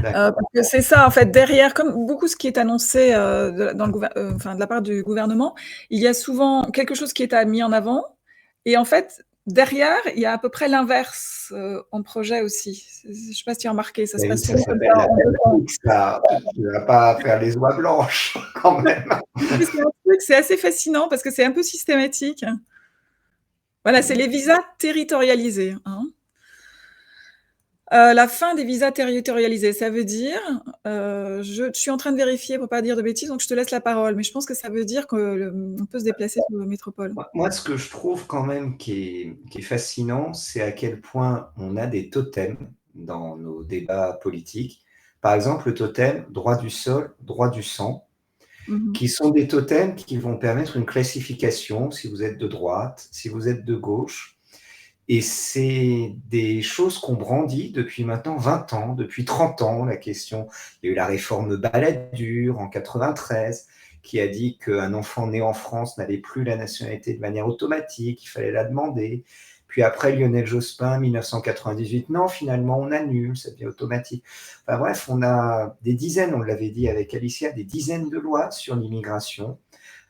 Parce que c'est ça, en fait, derrière, comme beaucoup ce qui est annoncé de la part du gouvernement, il y a souvent quelque chose qui est mis en avant, et en fait, derrière, il y a à peu près l'inverse en projet aussi. Je ne sais pas si tu as remarqué, ça se passe souvent comme ça. Tu ne vas pas faire les oies blanches, quand même. C'est assez fascinant, parce que c'est un peu systématique. Voilà, c'est les visas territorialisés, hein. La fin des visas territorialisés, ça veut dire, je suis en train de vérifier pour pas dire de bêtises, donc je te laisse la parole, mais je pense que ça veut dire qu'on peut se déplacer sur la métropole. Moi, ce que je trouve quand même qui est fascinant, c'est à quel point on a des totems dans nos débats politiques. Par exemple, le totem droit du sol, droit du sang, Mmh. qui sont des totems qui vont permettre une classification, si vous êtes de droite, si vous êtes de gauche. Et c'est des choses qu'on brandit depuis maintenant 20 ans, depuis 30 ans, la question. Il y a eu la réforme Balladur en 93, qui a dit qu'un enfant né en France n'avait plus la nationalité de manière automatique, il fallait la demander. Puis après, Lionel Jospin, 1998, non, finalement, on annule, ça devient automatique. Enfin bref, on a des dizaines, on l'avait dit avec Alicia, des dizaines de lois sur l'immigration.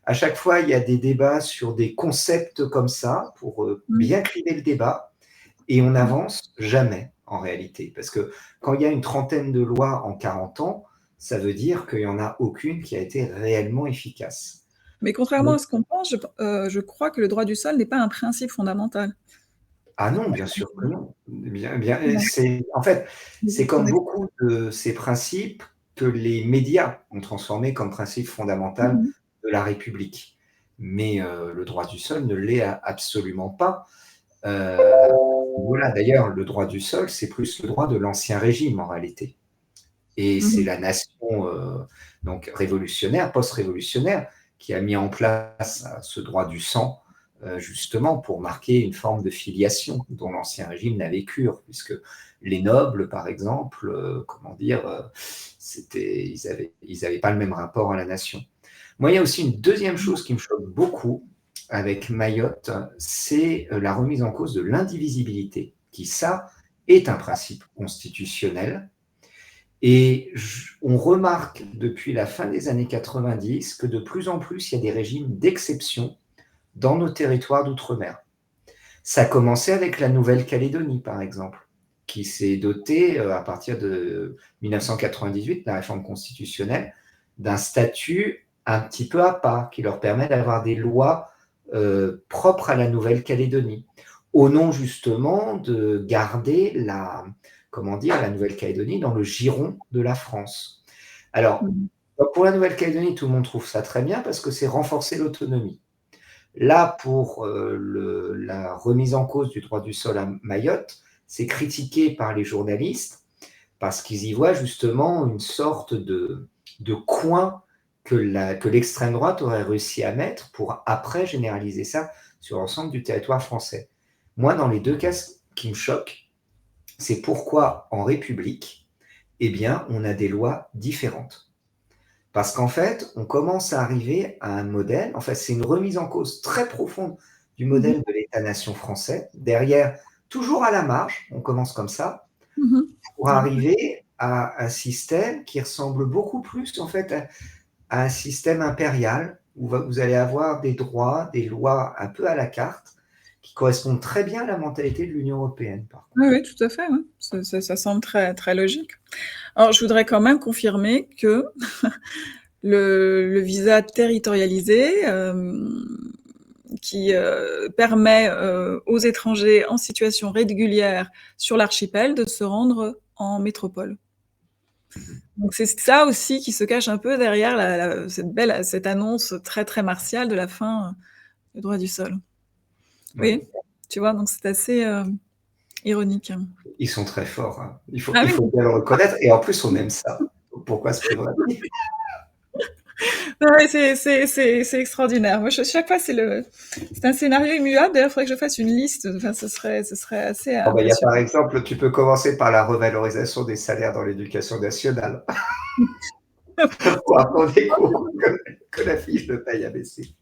À chaque fois, il y a des débats sur des concepts comme ça pour Mmh. bien crimer le débat et on n'avance jamais en réalité. Parce que quand il y a une trentaine de lois en 40 ans, ça veut dire qu'il n'y en a aucune qui a été réellement efficace. Mais contrairement Donc, à ce qu'on pense, je crois que le droit du sol n'est pas un principe fondamental. ah non, bien sûr que non. Voilà. En fait, c'est Ton comme ex beaucoup de ces principes que les médias ont transformés comme principe fondamental Mmh. de la République. Mais le droit du sol ne l'est absolument pas. Voilà, d'ailleurs, le droit du sol, c'est plus le droit de l'Ancien Régime en réalité. Et c'est Mmh. la nation donc révolutionnaire, post-révolutionnaire, qui a mis en place ce droit du sang, justement pour marquer une forme de filiation dont l'Ancien Régime n'avait cure, puisque les nobles, par exemple, comment dire, ils avaient pas le même rapport à la nation. Moi, il y a aussi une deuxième chose qui me choque beaucoup avec Mayotte, c'est la remise en cause de l'indivisibilité, qui, ça, est un principe constitutionnel. Et on remarque depuis la fin des années 90 que de plus en plus, il y a des régimes d'exception dans nos territoires d'outre-mer. Ça a commencé avec la Nouvelle-Calédonie, par exemple, qui s'est dotée, à partir de 1998, la réforme constitutionnelle, d'un statut un petit peu à part, qui leur permet d'avoir des lois propres à la Nouvelle-Calédonie, au nom justement de garder comment dire, la Nouvelle-Calédonie dans le giron de la France. Alors, Mmh. pour la Nouvelle-Calédonie, tout le monde trouve ça très bien parce que c'est renforcer l'autonomie. Là, pour la remise en cause du droit du sol à Mayotte, c'est critiqué par les journalistes parce qu'ils y voient justement une sorte de coin que l'extrême droite aurait réussi à mettre pour après généraliser ça sur l'ensemble du territoire français. Moi, dans les deux cas, ce qui me choque, c'est pourquoi en République, eh bien, on a des lois différentes. Parce qu'en fait, on commence à arriver à un modèle, en fait, c'est une remise en cause très profonde du Mmh. modèle de l'État-nation français. Derrière, toujours à la marge, on commence comme ça, Mmh. pour arriver à un système qui ressemble beaucoup plus, en fait, à un système impérial, où vous allez avoir des droits, des lois un peu à la carte, qui correspondent très bien à la mentalité de l'Union européenne, par contre. Oui, oui, tout à fait, ouais. Ça semble très, très logique. Alors, je voudrais quand même confirmer que le visa territorialisé, qui permet aux étrangers en situation régulière sur l'archipel de se rendre en métropole. Donc c'est ça aussi qui se cache un peu derrière cette annonce très, très martiale de la fin du droit du sol. Oui. Oui, tu vois? Donc c'est assez ironique. Ils sont très forts, hein. Ah Il oui, faut bien le reconnaître, et en plus, on aime ça. Pourquoi se priverait? ouais, c'est extraordinaire. Moi, chaque fois, c'est un scénario immuable. D'ailleurs, il faudrait que je fasse une liste. Enfin, ce serait assez Oh, bah, il y a par impressionnant. exemple, tu peux commencer par la revalorisation des salaires dans l'éducation nationale, pour apprendre des cours que la fiche de paye a baissé.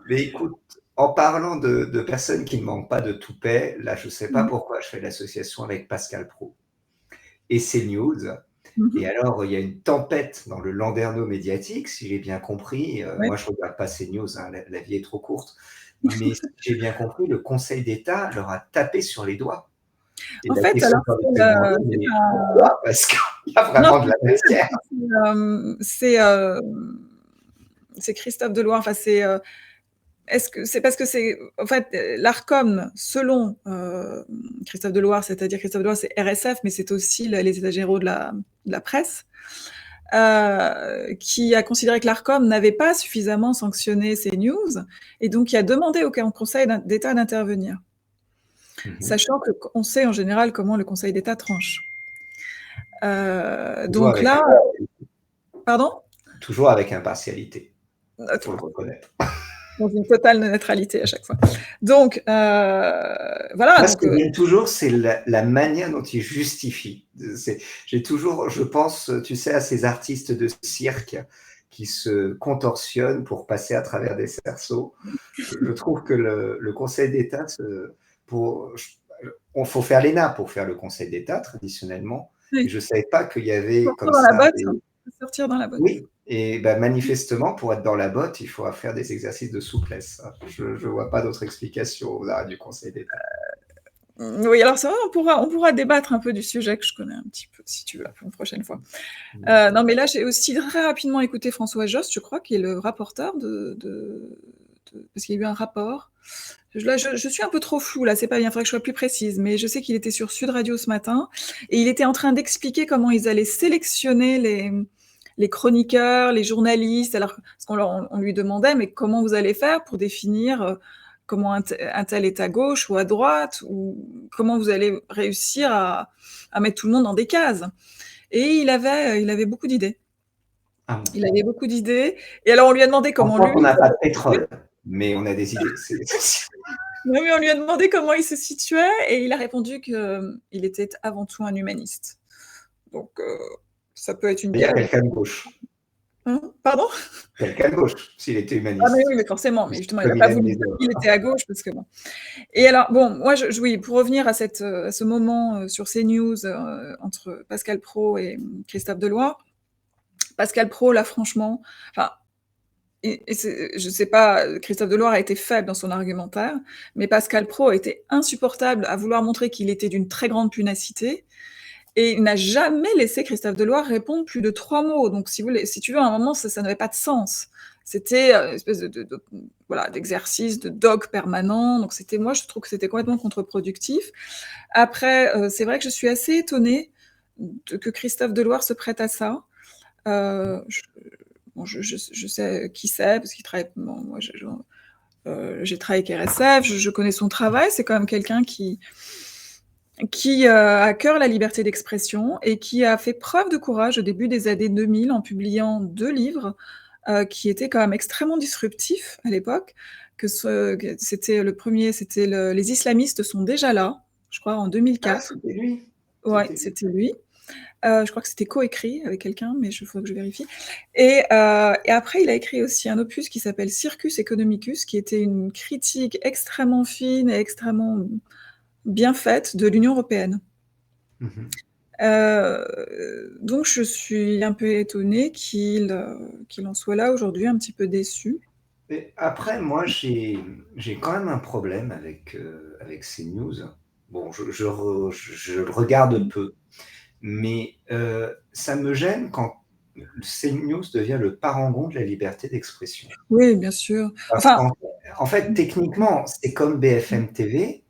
Mais écoute, en parlant de personnes qui ne manquent pas de toupet, là, je ne sais pas Mmh. pourquoi je fais l'association avec Pascal Praud et CNews. Et Mmh. alors, il y a une tempête dans le landerneau médiatique, si j'ai bien compris. Ouais. Moi, je ne regarde pas CNews, hein, la vie est trop courte. Mais si j'ai bien compris, le Conseil d'État leur a tapé sur les doigts. Et En la fait, question alors, que j'ai envie de te demander, c'est mais un pourquoi? Parce qu'il y a non, vraiment de la matière. c'est Christophe Deloire, enfin, est-ce que c'est parce que c'est en fait, l'Arcom, selon, Christophe Deloire, c'est-à-dire Christophe Deloire, c'est RSF, mais c'est aussi les états généraux de la presse, qui a considéré que l'Arcom n'avait pas suffisamment sanctionné ces news et donc qui a demandé au Conseil d'État d'intervenir. Sachant qu'on sait en général comment le Conseil d'État tranche. Donc avec là... Pardon ? toujours avec impartialité, faut le reconnaître. Dans une totale neutralité à chaque fois. Donc, voilà. Moi, ce que j'aime toujours, c'est la manière dont il justifie. J'ai toujours, je pense, tu sais, à ces artistes de cirque qui se contorsionnent pour passer à travers des cerceaux. Je trouve que le Conseil d'État, on faut faire l'ENA pour faire le Conseil d'État, traditionnellement. Oui. Et je ne savais pas qu'il y avait sortir comme dans ça... La botte, sortir dans la botte. Oui, et ben, manifestement, pour être dans la botte, il faut faire des exercices de souplesse. Je ne vois pas d'autre explication au arrêt du Conseil d'État. Oui, alors ça va, on pourra débattre un peu du sujet que je connais un petit peu, si tu veux, pour une prochaine fois. Non, mais là, j'ai aussi très rapidement écouté François Jost, je crois, qui est le rapporteur parce qu'il y a eu un rapport. Là, je suis un peu trop floue, là, c'est pas bien, il faudrait que je sois plus précise, mais je sais qu'il était sur Sud Radio ce matin, et il était en train d'expliquer comment ils allaient sélectionner les chroniqueurs, les journalistes, alors, parce qu'on lui demandait, mais comment vous allez faire pour définir comment un tel est à gauche ou à droite, ou comment vous allez réussir à mettre tout le monde dans des cases. Et il avait beaucoup d'idées. Ah bon. Il avait beaucoup d'idées. Et alors, on lui a demandé comment lui... On n'a pas de pétrole, mais on a des idées. Oui, mais on lui a demandé comment il se situait, et il a répondu qu'il était avant tout un humaniste. Donc, ça peut être une... Il y a quelqu'un de gauche. Pardon ? Quelqu'un de gauche, s'il était humaniste. Ah, mais oui, mais forcément. Mais justement, il n'a pas voulu dire qu'il était à gauche, parce que bon. Et alors, bon, moi, oui, pour revenir à ce moment sur CNews entre Pascal Praud et Christophe Deloire, Pascal Praud, là, franchement, enfin, je ne sais pas, Christophe Deloire a été faible dans son argumentaire, mais Pascal Praud a été insupportable à vouloir montrer qu'il était d'une très grande punacité, et il n'a jamais laissé Christophe Deloire répondre plus de 3 mots. Donc, si tu veux, à un moment, ça n'avait pas de sens. C'était une espèce d'exercice de dog permanent. Donc, moi, je trouve que c'était complètement contre-productif. Après, c'est vrai que je suis assez étonnée que Christophe Deloire se prête à ça. Je sais qui c'est, parce qu'il travaille... Bon, moi, j'ai travaillé avec RSF, je connais son travail, c'est quand même quelqu'un qui a à cœur la liberté d'expression et qui a fait preuve de courage au début des années 2000 en publiant 2 livres qui étaient quand même extrêmement disruptifs à l'époque. Le premier, c'était Les islamistes sont déjà là, je crois, en 2004. Ah, c'était lui. Ouais, c'était lui. Je crois que c'était coécrit avec quelqu'un, mais il faut que je vérifie. Et après, il a écrit aussi un opus qui s'appelle Circus Economicus, qui était une critique extrêmement fine et extrêmement bien faite de l'Union européenne. Donc, je suis un peu étonnée qu'il en soit là aujourd'hui, un petit peu déçu. Et après, moi, j'ai quand même un problème avec CNews. Bon, je le regarde peu. Mais ça me gêne quand CNews devient le parangon de la liberté d'expression. Oui, bien sûr. En fait, techniquement, c'est comme BFM TV,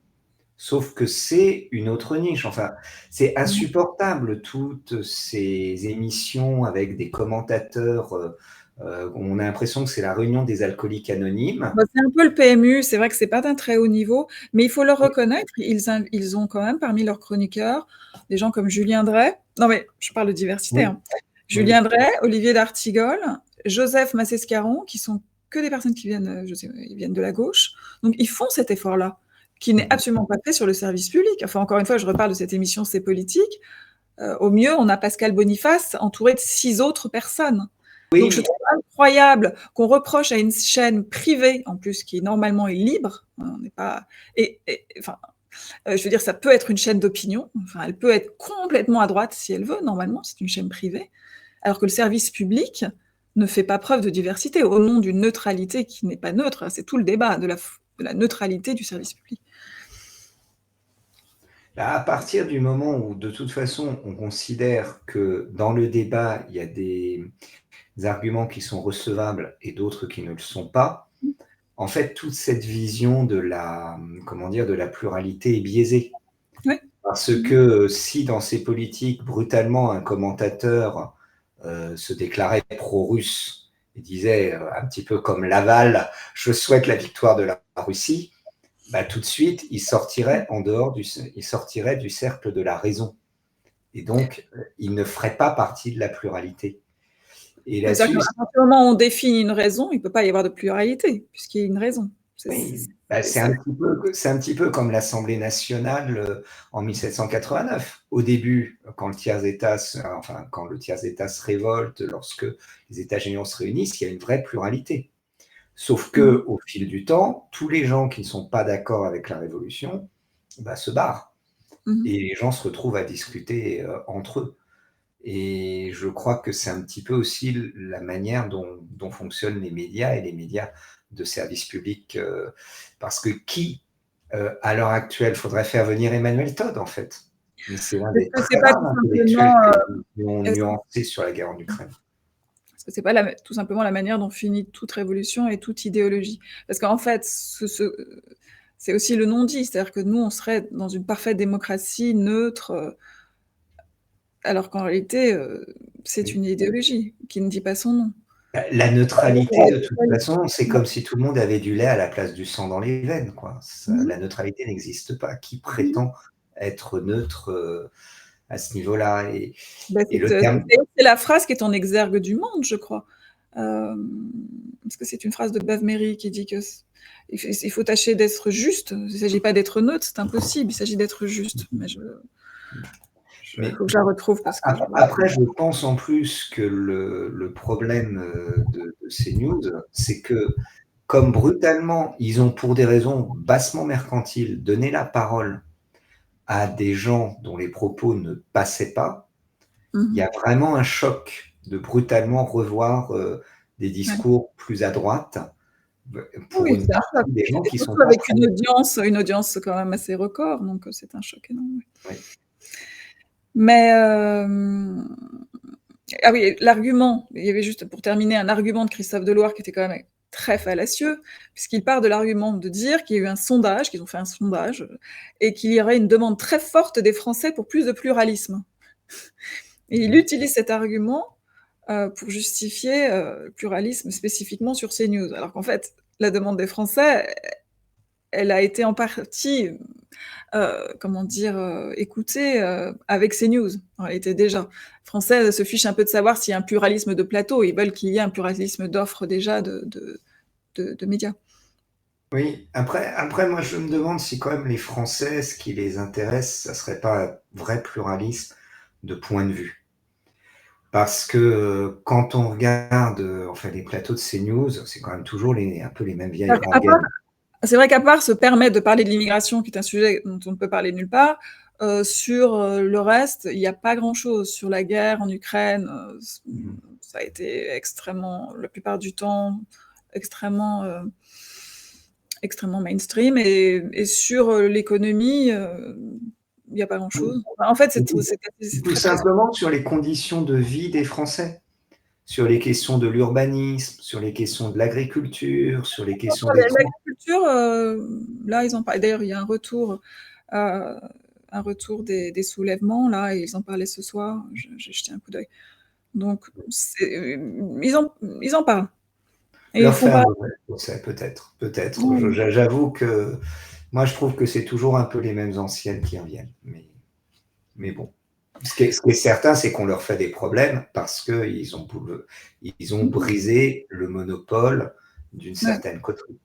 sauf que c'est une autre niche. Enfin, c'est insupportable, toutes ces émissions avec des commentateurs. On a l'impression que c'est la réunion des alcooliques anonymes. C'est un peu le PMU, c'est vrai que c'est pas d'un très haut niveau, mais il faut le reconnaître, ils ont quand même parmi leurs chroniqueurs des gens comme Julien Drey. Non mais je parle de diversité. Oui. Hein. Julien Drey, Olivier d'Artigol, Joseph Massescaron, qui sont que des personnes qui viennent, ils viennent de la gauche. Donc ils font cet effort-là, qui n'est absolument pas fait sur le service public. Enfin, encore une fois, je reparle de cette émission C'est politique. Au mieux, on a Pascal Boniface entouré de 6 autres personnes. Oui. Donc, je trouve incroyable qu'on reproche à une chaîne privée, en plus, qui normalement est libre, on n'est pas... Enfin, je veux dire, ça peut être une chaîne d'opinion, enfin, elle peut être complètement à droite si elle veut, normalement, c'est une chaîne privée, alors que le service public ne fait pas preuve de diversité, au nom d'une neutralité qui n'est pas neutre, c'est tout le débat de la neutralité du service public. À partir du moment où, de toute façon, on considère que dans le débat, il y a des arguments qui sont recevables et d'autres qui ne le sont pas, en fait, toute cette vision de la, comment dire, de la pluralité est biaisée. Ouais. Parce Mmh. que si dans ces politiques, brutalement, un commentateur se déclarait pro-russe et disait, un petit peu comme Laval, je souhaite la victoire de la Russie, bah, tout de suite, il sortirait il sortirait du cercle de la raison. Et donc, il ne ferait pas partie de la pluralité. Et C'est-à-dire là-dessus, qu'à partir du moment où on définit une raison, il ne peut pas y avoir de pluralité, puisqu'il y a une raison. oui, bah, C'est ça. c'est un petit peu comme l'Assemblée nationale en 1789. Au début, quand le tiers-État se révolte, lorsque les États-généraux se réunissent, il y a une vraie pluralité. Sauf Mmh. que, au fil du temps, tous les gens qui ne sont pas d'accord avec la Révolution bah, se barrent. Mmh. Et les gens se retrouvent à discuter entre eux. Et je crois que c'est un petit peu aussi la manière dont fonctionnent les médias et les médias de service public. Parce que à l'heure actuelle, faudrait faire venir Emmanuel Todd, en fait. Mais c'est l'un Est-ce des que c'est très pas rares tout intellectuels simplement, qui ont est-ce nuancé sur la guerre en Ukraine. est-ce que c'est pas tout simplement la manière dont finit toute révolution et toute idéologie? Parce qu'en fait, c'est aussi le non-dit, c'est-à-dire que nous, on serait dans une parfaite démocratie neutre, alors qu'en réalité, c'est une idéologie qui ne dit pas son nom. La neutralité, de toute Ouais. façon, c'est comme si tout le monde avait du lait à la place du sang dans les veines, quoi. Mmh mh. La neutralité n'existe pas. Qui Mmh. prétend être neutre à ce niveau-là Bah, et le terme. c'est la phrase qui est en exergue du Monde, je crois. Parce que c'est une phrase de Beuve-Méry qui dit que il faut tâcher d'être juste. Il ne s'agit pas d'être neutre, c'est impossible, il s'agit d'être juste. Mais il Mais faut que je la retrouve parce que après, je pense en plus que le problème de ces news, c'est que comme brutalement, ils ont, pour des raisons bassement mercantiles, donné la parole à des gens dont les propos ne passaient pas, il y mmh a vraiment un choc de brutalement revoir des ouais. discours plus à droite pour Oui, une c'est un choc partie des gens et qui sont surtout pas avec très. une audience quand même assez record, donc c'est un choc énorme, oui. Oui. Mais ah oui, l'argument, il y avait juste pour terminer un argument de Christophe Deloire qui était quand même très fallacieux, puisqu'il part de l'argument de dire qu'il y a eu un sondage, qu'ils ont fait un sondage, et qu'il y aurait une demande très forte des Français pour plus de pluralisme. Et il utilise cet argument, pour justifier, le pluralisme spécifiquement sur CNews. Alors qu'en fait, la demande des Français, elle a été en partie, comment dire? Écoutée, avec CNews, en réalité déjà. Les Français se fichent un peu de savoir s'il y a un pluralisme de plateau, ils veulent qu'il y ait un pluralisme d'offres déjà de médias. Oui, après, moi, je me demande si quand même les Français, ce qui les intéresse, ça serait pas un vrai pluralisme de point de vue. Parce que quand on regarde enfin, les plateaux de CNews, c'est quand même toujours un peu les mêmes vieilles Alors, à part rengaines. c'est vrai qu'à part se permettre de parler de l'immigration, qui est un sujet dont on ne peut parler nulle part, sur, le reste, il y a pas grand-chose. Sur la guerre en Ukraine, Mhm. ça a été extrêmement la plupart du temps, extrêmement, extrêmement mainstream et sur, l'économie, il y a pas grand-chose. Enfin, en fait, Et tout, c'est tout très précis. simplement sur les conditions de vie des Français, sur les questions de l'urbanisme, sur les questions de l'agriculture, sur les questions Sur des transports. l'agriculture, là, ils en parlent d'ailleurs, il y a heu, un retour des soulèvements là et ils en parlaient ce soir, j'ai jeté un coup d'œil. Donc ils en parlent et ils Leur font faire un pas mauvais procès, peut-être, peut-être. mmh, J'avoue que moi, je trouve que c'est toujours un peu les mêmes anciennes qui reviennent. Mais bon. Ce qui est certain, c'est qu'on leur fait des problèmes parce ils ont mmh, brisé le monopole d'une ouais, certaine coterie.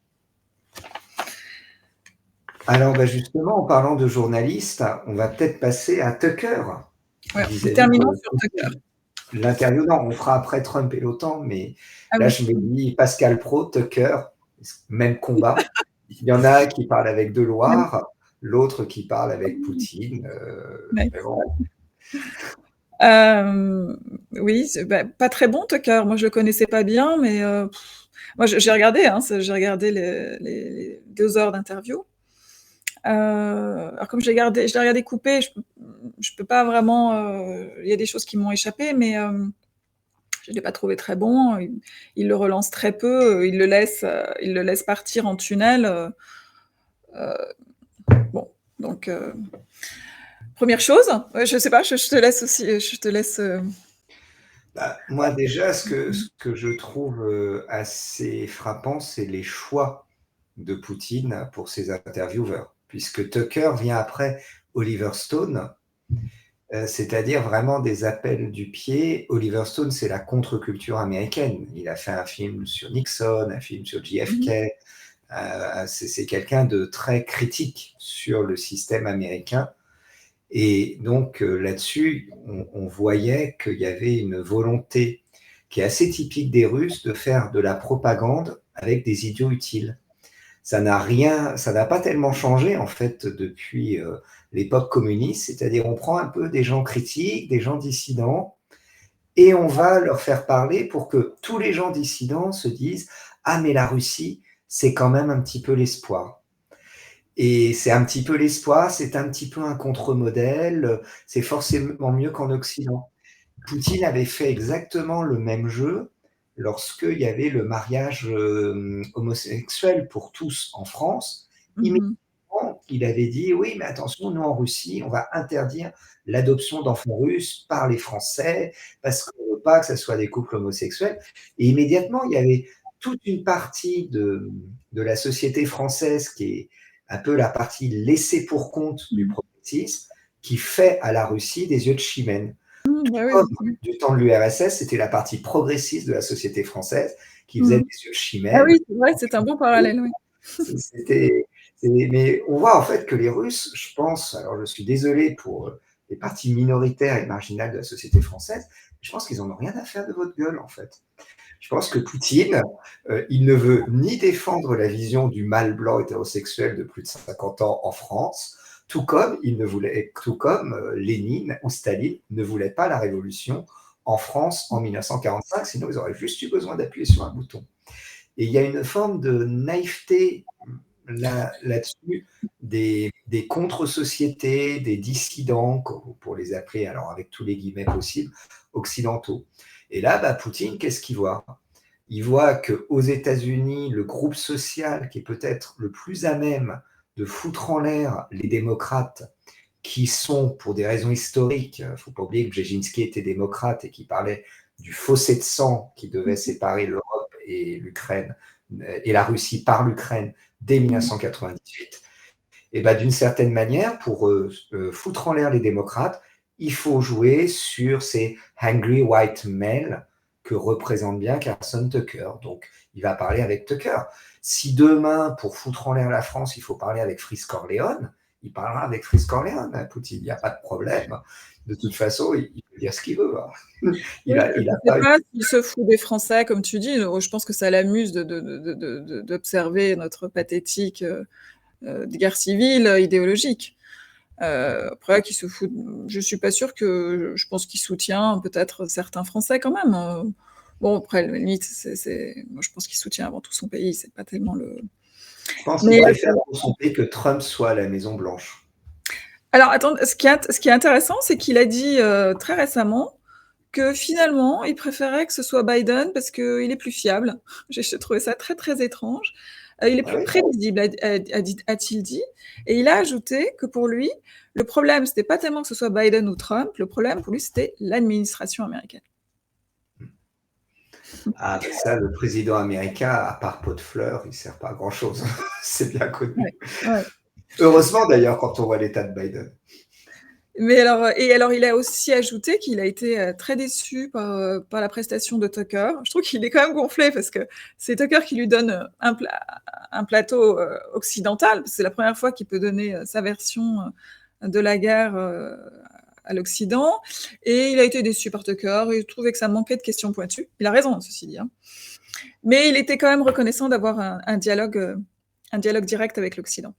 Alors, bah, justement, en parlant de journalistes, on va peut-être passer à Tucker ouais, vis-à-vis terminons de sur Tucker. l'interview. Non, on fera après Trump et l'OTAN, mais Ah là, oui. je me dis Pascal Pro, Tucker, même combat. Il y en a un qui parle avec Deloire, l'autre qui parle avec Poutine. Ouais. Mais bon. Oui, bah, pas très bon Tucker. Moi, je le connaissais pas bien, mais moi, j'ai regardé, hein, j'ai regardé les 2 heures d'interview. Alors comme je l'ai regardé coupé, je peux pas vraiment, il y a des choses qui m'ont échappé, mais je ne l'ai pas trouvé très bon. Il le relance très peu, il le laisse partir en tunnel. Bon, donc première chose, je ne sais pas, je te laisse aussi, je te laisse. Bah, moi déjà, ce que je trouve assez frappant, c'est les choix de Poutine pour ses intervieweurs, puisque Tucker vient après Oliver Stone, c'est-à-dire vraiment des appels du pied. Oliver Stone, c'est la contre-culture américaine. Il a fait un film sur Nixon, un film sur JFK. C'est quelqu'un de très critique sur le système américain. Et donc là-dessus, on voyait qu'il y avait une volonté qui est assez typique des Russes de faire de la propagande avec des idiots utiles. Ça n'a pas tellement changé en fait depuis l'époque communiste, c'est-à-dire on prend un peu des gens critiques, des gens dissidents, et on va leur faire parler pour que tous les gens dissidents se disent « Ah mais la Russie, c'est quand même un petit peu l'espoir ». Et c'est un petit peu l'espoir, c'est un petit peu un contre-modèle, c'est forcément mieux qu'en Occident. Poutine avait fait exactement le même jeu lorsqu'il y avait le mariage homosexuel pour tous en France. Immédiatement, il avait dit oui, mais attention, nous en Russie, on va interdire l'adoption d'enfants russes par les Français parce qu'on ne veut pas que ce soit des couples homosexuels. Et immédiatement, il y avait toute une partie de la société française qui est un peu la partie laissée pour compte du progressisme qui fait à la Russie des yeux de chimène. Comme du temps de l'URSS, c'était la partie progressiste de la société française qui faisait des yeux de chimène. Ah oui, c'est vrai, c'est un bon parallèle, oui. Mais on voit en fait que les Russes, je pense, alors je suis désolé pour les parties minoritaires et marginales de la société française, je pense qu'ils n'en ont rien à faire de votre gueule en fait. Je pense que Poutine, il ne veut ni défendre la vision du mâle blanc hétérosexuel de plus de 50 ans en France, tout comme Lénine ou Staline ne voulaient pas la révolution en France en 1945, sinon ils auraient juste eu besoin d'appuyer sur un bouton. Et il y a une forme de naïveté là-dessus des contre-sociétés, des dissidents, pour les appeler, alors avec tous les guillemets possibles, occidentaux. Et là, Poutine, qu'est-ce qu'il voit ? Il voit qu'aux États-Unis, le groupe social qui est peut-être le plus à même de foutre en l'air les démocrates, qui sont, pour des raisons historiques, il ne faut pas oublier que Brzezinski était démocrate et qui parlait du fossé de sang qui devait séparer l'Europe et l'Ukraine, et la Russie par l'Ukraine dès 1998. Et d'une certaine manière, pour foutre en l'air les démocrates, il faut jouer sur ces angry white males que représente bien Carson Tucker. Donc, il va parler avec Tucker. Si demain, pour foutre en l'air la France, il faut parler avec Frisk Corleone, il parlera avec Frisk Corleone, Poutine, il n'y a pas de problème. De toute façon, il peut dire ce qu'il veut. Je ne sais pas s'il se fout des Français, comme tu dis. Je pense que ça l'amuse d'observer notre pathétique guerre civile idéologique. Après, qu'il se fout, je suis pas sûre que, je pense qu'il soutient peut-être certains Français quand même. Bon, après, la limite, moi, je pense qu'il soutient avant tout son pays, c'est pas tellement le. Je pense qu'il préfère pour son pays que Trump soit à la Maison Blanche. Alors, attends, ce qui est intéressant, c'est qu'il a dit très récemment que finalement, il préférait que ce soit Biden parce qu'il est plus fiable. J'ai trouvé ça très, très étrange. Il est plus prévisible, a-t-il dit. Et il a ajouté que pour lui, le problème, ce n'était pas tellement que ce soit Biden ou Trump, le problème pour lui, c'était l'administration américaine. Ah, mais ça, le président américain, à part pot de fleurs, il ne sert pas à grand-chose. C'est bien connu. Ouais. Heureusement, d'ailleurs, quand on voit l'état de Biden. Mais alors, il a aussi ajouté qu'il a été très déçu par la prestation de Tucker. Je trouve qu'il est quand même gonflé parce que c'est Tucker qui lui donne un plateau occidental. C'est la première fois qu'il peut donner sa version de la guerre à l'Occident. Et il a été déçu par Tucker. Il trouvait que ça manquait de questions pointues. Il a raison, ceci dit. Hein. Mais il était quand même reconnaissant d'avoir un dialogue direct avec l'Occident.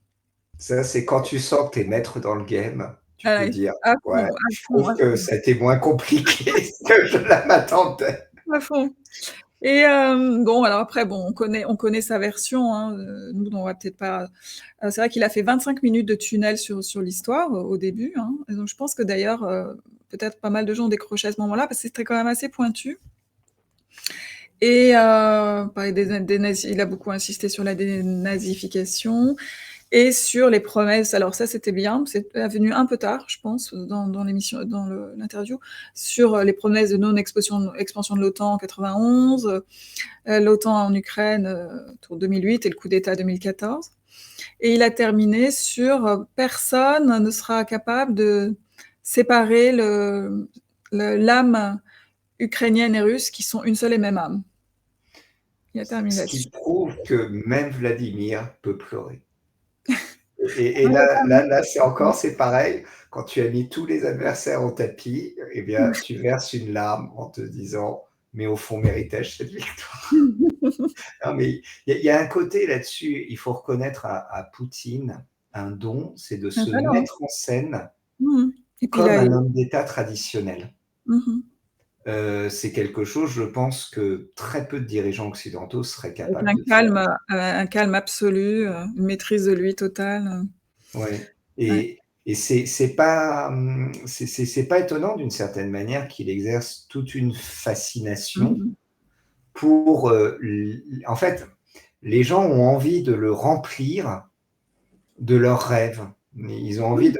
Ça, c'est quand tu sens que tu es maître dans le game. Tu peux dire, je trouve que ça a été moins compliqué que je m'attendais. À fond. Et bon, alors après, on connaît sa version. Hein. Nous, on va peut-être pas. C'est vrai qu'il a fait 25 minutes de tunnel sur l'histoire au début. Hein. Et donc, je pense que d'ailleurs, peut-être pas mal de gens ont décroché à ce moment-là parce que c'était quand même assez pointu. Et pareil, il a beaucoup insisté sur la dénazification et sur les promesses. Alors ça, c'était bien, c'est venu un peu tard, je pense, dans l'émission, dans l'interview, sur les promesses de non-expansion de l'OTAN en 91, l'OTAN en Ukraine autour de 2008 et le coup d'État 2014. Et il a terminé sur personne ne sera capable de séparer l'âme ukrainienne et russe qui sont une seule et même âme. Il a terminé Ce là-dessus. qui prouve que même Vladimir peut pleurer. Et là c'est pareil. Quand tu as mis tous les adversaires au tapis, eh bien, tu verses une larme en te disant, mais au fond, méritais-je cette victoire? Non, mais il y a un côté là-dessus, il faut reconnaître à Poutine un don, c'est de se mettre en scène Et puis comme un homme d'État traditionnel. Mmh. C'est quelque chose, je pense, que très peu de dirigeants occidentaux seraient capables Avec de faire. un calme absolu, une maîtrise de lui totale. Ouais. Ouais. Et c'est pas étonnant d'une certaine manière qu'il exerce toute une fascination Mmh. pour. En fait, les gens ont envie de le remplir de leurs rêves. Ils ont envie de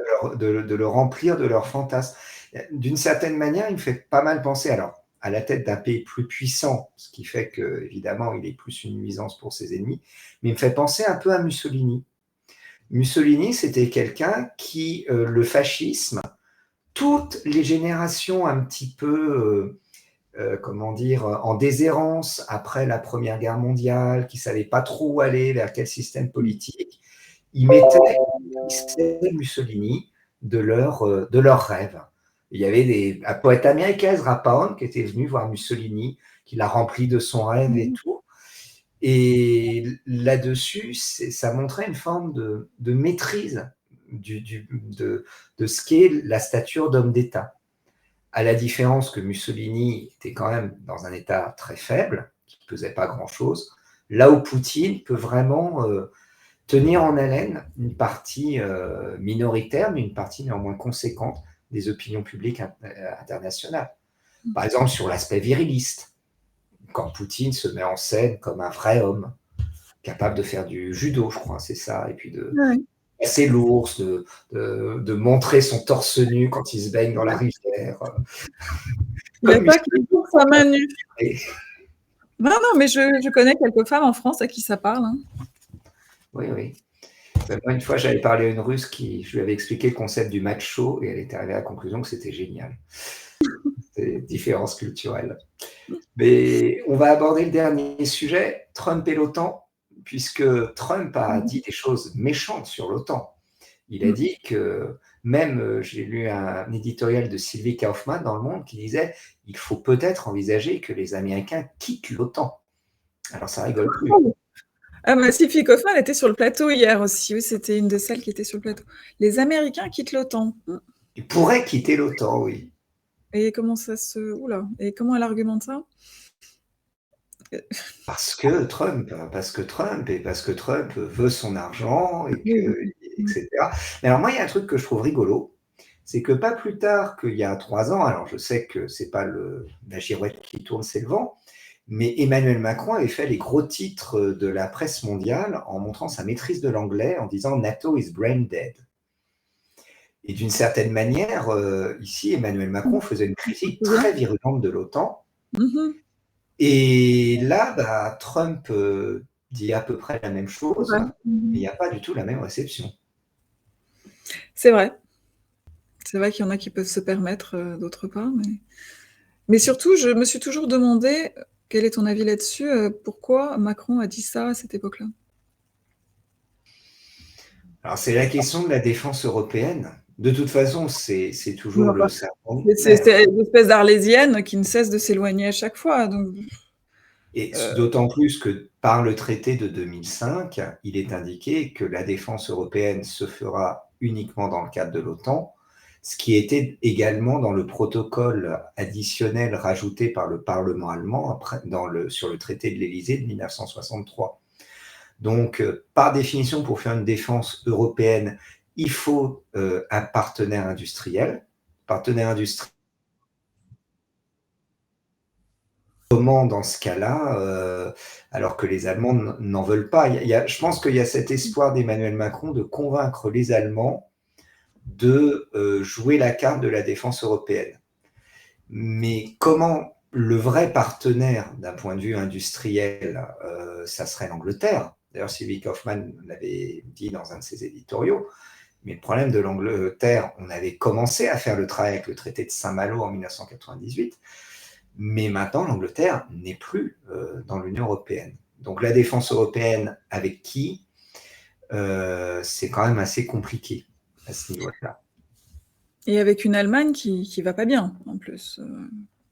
le remplir de leurs fantasmes. D'une certaine manière, il me fait pas mal penser, alors, à la tête d'un pays plus puissant, ce qui fait que, évidemment, il est plus une nuisance pour ses ennemis, mais il me fait penser un peu à Mussolini. Mussolini, c'était quelqu'un qui, le fascisme, toutes les générations un petit peu, comment dire, en déshérence après la Première Guerre mondiale, qui ne savaient pas trop où aller, vers quel système politique, ils mettaient Mussolini de leurs rêves. Il y avait un poète américain, Ezra Pound, qui était venu voir Mussolini, qui l'a rempli de son rêve et tout. Et là-dessus, ça montrait une forme de maîtrise de ce qu'est la stature d'homme d'État. À la différence que Mussolini était quand même dans un État très faible, qui ne pesait pas grand-chose, là où Poutine peut vraiment tenir en haleine une partie minoritaire, mais une partie néanmoins conséquente des opinions publiques internationales. Par exemple, sur l'aspect viriliste, quand Poutine se met en scène comme un vrai homme, capable de faire du judo, je crois, c'est ça, et puis de casser l'ours, de montrer son torse nu quand il se baigne dans la rivière. Il n'a pas qu'il pour sa main nue. Et... Non, mais je connais quelques femmes en France à qui ça parle. Hein. Oui. Moi, une fois, j'avais parlé à une Russe je lui avais expliqué le concept du macho et elle était arrivée à la conclusion que c'était génial. C'est différence culturelle. Mais on va aborder le dernier sujet, Trump et l'OTAN, puisque Trump a dit des choses méchantes sur l'OTAN. Il a dit que, même, j'ai lu un éditorial de Sylvie Kaufmann dans Le Monde qui disait il faut peut-être envisager que les Américains quittent l'OTAN. Alors ça rigole plus. Ah bah Sylvie Kaufmann était sur le plateau hier aussi, oui, c'était une de celles qui était sur le plateau. Les Américains quittent l'OTAN. Ils pourraient quitter l'OTAN, oui. Et comment ça se... Oula, et comment elle argumente ça? Parce que Trump veut son argent, etc. Mais alors moi, il y a un truc que je trouve rigolo, c'est que pas plus tard qu'il y a 3 ans, alors je sais que c'est pas la girouette qui tourne, c'est le vent, mais Emmanuel Macron avait fait les gros titres de la presse mondiale en montrant sa maîtrise de l'anglais, en disant NATO is brain dead. Et d'une certaine manière, ici, Emmanuel Macron faisait une critique très virulente de l'OTAN. Et là, Trump dit à peu près la même chose, mais il n'y a pas du tout la même réception. C'est vrai. C'est vrai qu'il y en a qui peuvent se permettre, d'autre part. Mais surtout, je me suis toujours demandé, quel est ton avis là-dessus, pourquoi Macron a dit ça à cette époque-là? Alors, c'est la question de la défense européenne. De toute façon, c'est toujours le serpent. C'est une espèce d'arlésienne qui ne cesse de s'éloigner à chaque fois. Donc... Et d'autant plus que par le traité de 2005, il est indiqué que la défense européenne se fera uniquement dans le cadre de l'OTAN, ce qui était également dans le protocole additionnel rajouté par le Parlement allemand sur le traité de l'Élysée de 1963. Donc, par définition, pour faire une défense européenne, il faut un partenaire industriel. Partenaire industriel. comment dans ce cas-là, alors que les Allemands n'en veulent pas? Je pense qu'il y a cet espoir d'Emmanuel Macron de convaincre les Allemands de jouer la carte de la défense européenne. Mais comment le vrai partenaire d'un point de vue industriel, ça serait l'Angleterre. D'ailleurs, Sylvie Kaufmann l'avait dit dans un de ses éditoriaux. Mais le problème de l'Angleterre, on avait commencé à faire le travail avec le traité de Saint-Malo en 1998, mais maintenant l'Angleterre n'est plus dans l'Union européenne. Donc la défense européenne avec qui, c'est quand même assez compliqué à ce niveau-là. Et avec une Allemagne qui va pas bien, en plus,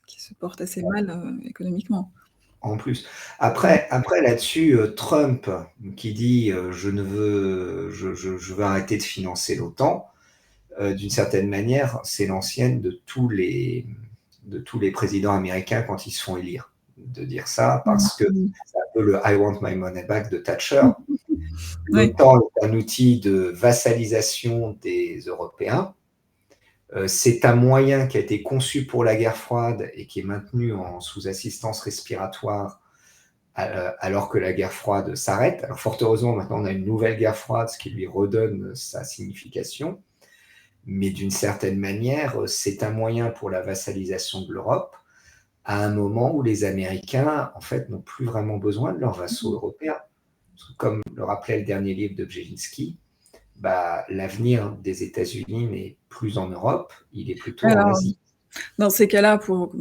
qui se porte assez mal économiquement. En plus. Après là-dessus, Trump qui dit je veux arrêter de financer l'OTAN, d'une certaine manière, c'est l'ancienne de tous les présidents américains quand ils se font élire, de dire ça, parce que c'est un peu le I want my money back de Thatcher. L'OTAN est un outil de vassalisation des Européens. C'est un moyen qui a été conçu pour la guerre froide et qui est maintenu sous assistance respiratoire alors que la guerre froide s'arrête. Alors fort heureusement, maintenant on a une nouvelle guerre froide, ce qui lui redonne sa signification. Mais d'une certaine manière, c'est un moyen pour la vassalisation de l'Europe à un moment où les Américains, en fait, n'ont plus vraiment besoin de leurs vassaux européens. Parce que comme le rappelait le dernier livre de Brzezinski, l'avenir des États-Unis n'est plus en Europe, il est plutôt en Asie. Dans ces cas-là, pour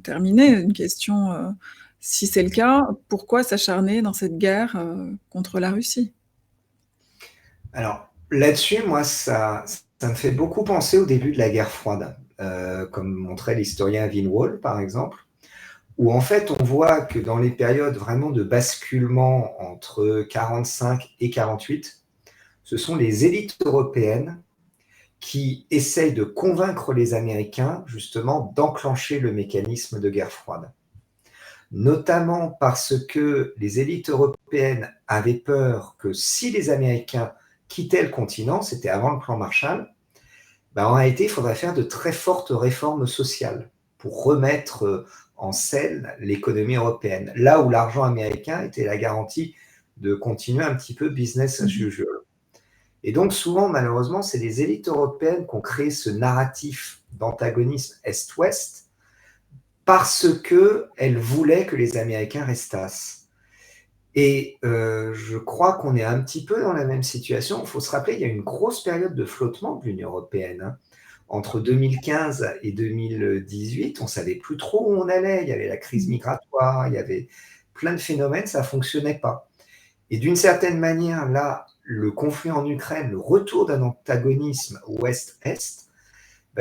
terminer, une question, si c'est le cas, pourquoi s'acharner dans cette guerre contre la Russie? Alors là-dessus, moi, ça me fait beaucoup penser au début de la guerre froide, comme montrait l'historien Winwall, par exemple, où en fait on voit que dans les périodes vraiment de basculement entre 1945 et 1948, ce sont les élites européennes qui essayent de convaincre les Américains justement d'enclencher le mécanisme de guerre froide. Notamment parce que les élites européennes avaient peur que si les Américains quittaient le continent, c'était avant le plan Marshall, en réalité il faudrait faire de très fortes réformes sociales pour remettre en selle l'économie européenne, là où l'argent américain était la garantie de continuer un petit peu business as usual. Et donc souvent, malheureusement, c'est les élites européennes qui ont créé ce narratif d'antagonisme Est-Ouest parce qu'elles voulaient que les Américains restassent. Et je crois qu'on est un petit peu dans la même situation. Il faut se rappeler, il y a une grosse période de flottement de l'Union européenne. Entre 2015 et 2018, on ne savait plus trop où on allait. Il y avait la crise migratoire, il y avait plein de phénomènes, ça ne fonctionnait pas. Et d'une certaine manière, là, le conflit en Ukraine, le retour d'un antagonisme Ouest-Est,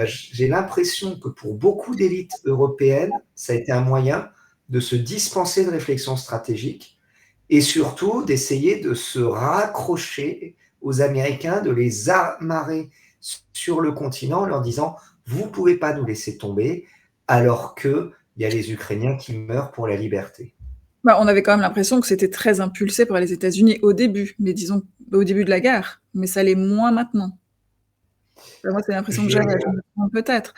j'ai l'impression que pour beaucoup d'élites européennes, ça a été un moyen de se dispenser de réflexion stratégique et surtout d'essayer de se raccrocher aux Américains, de les amarrer sur le continent en leur disant « vous ne pouvez pas nous laisser tomber » alors qu'il y a les Ukrainiens qui meurent pour la liberté. On avait quand même l'impression que c'était très impulsé par les États-Unis au début, mais disons au début de la guerre, mais ça l'est moins maintenant. Moi, c'est l'impression que j'avais, peut-être.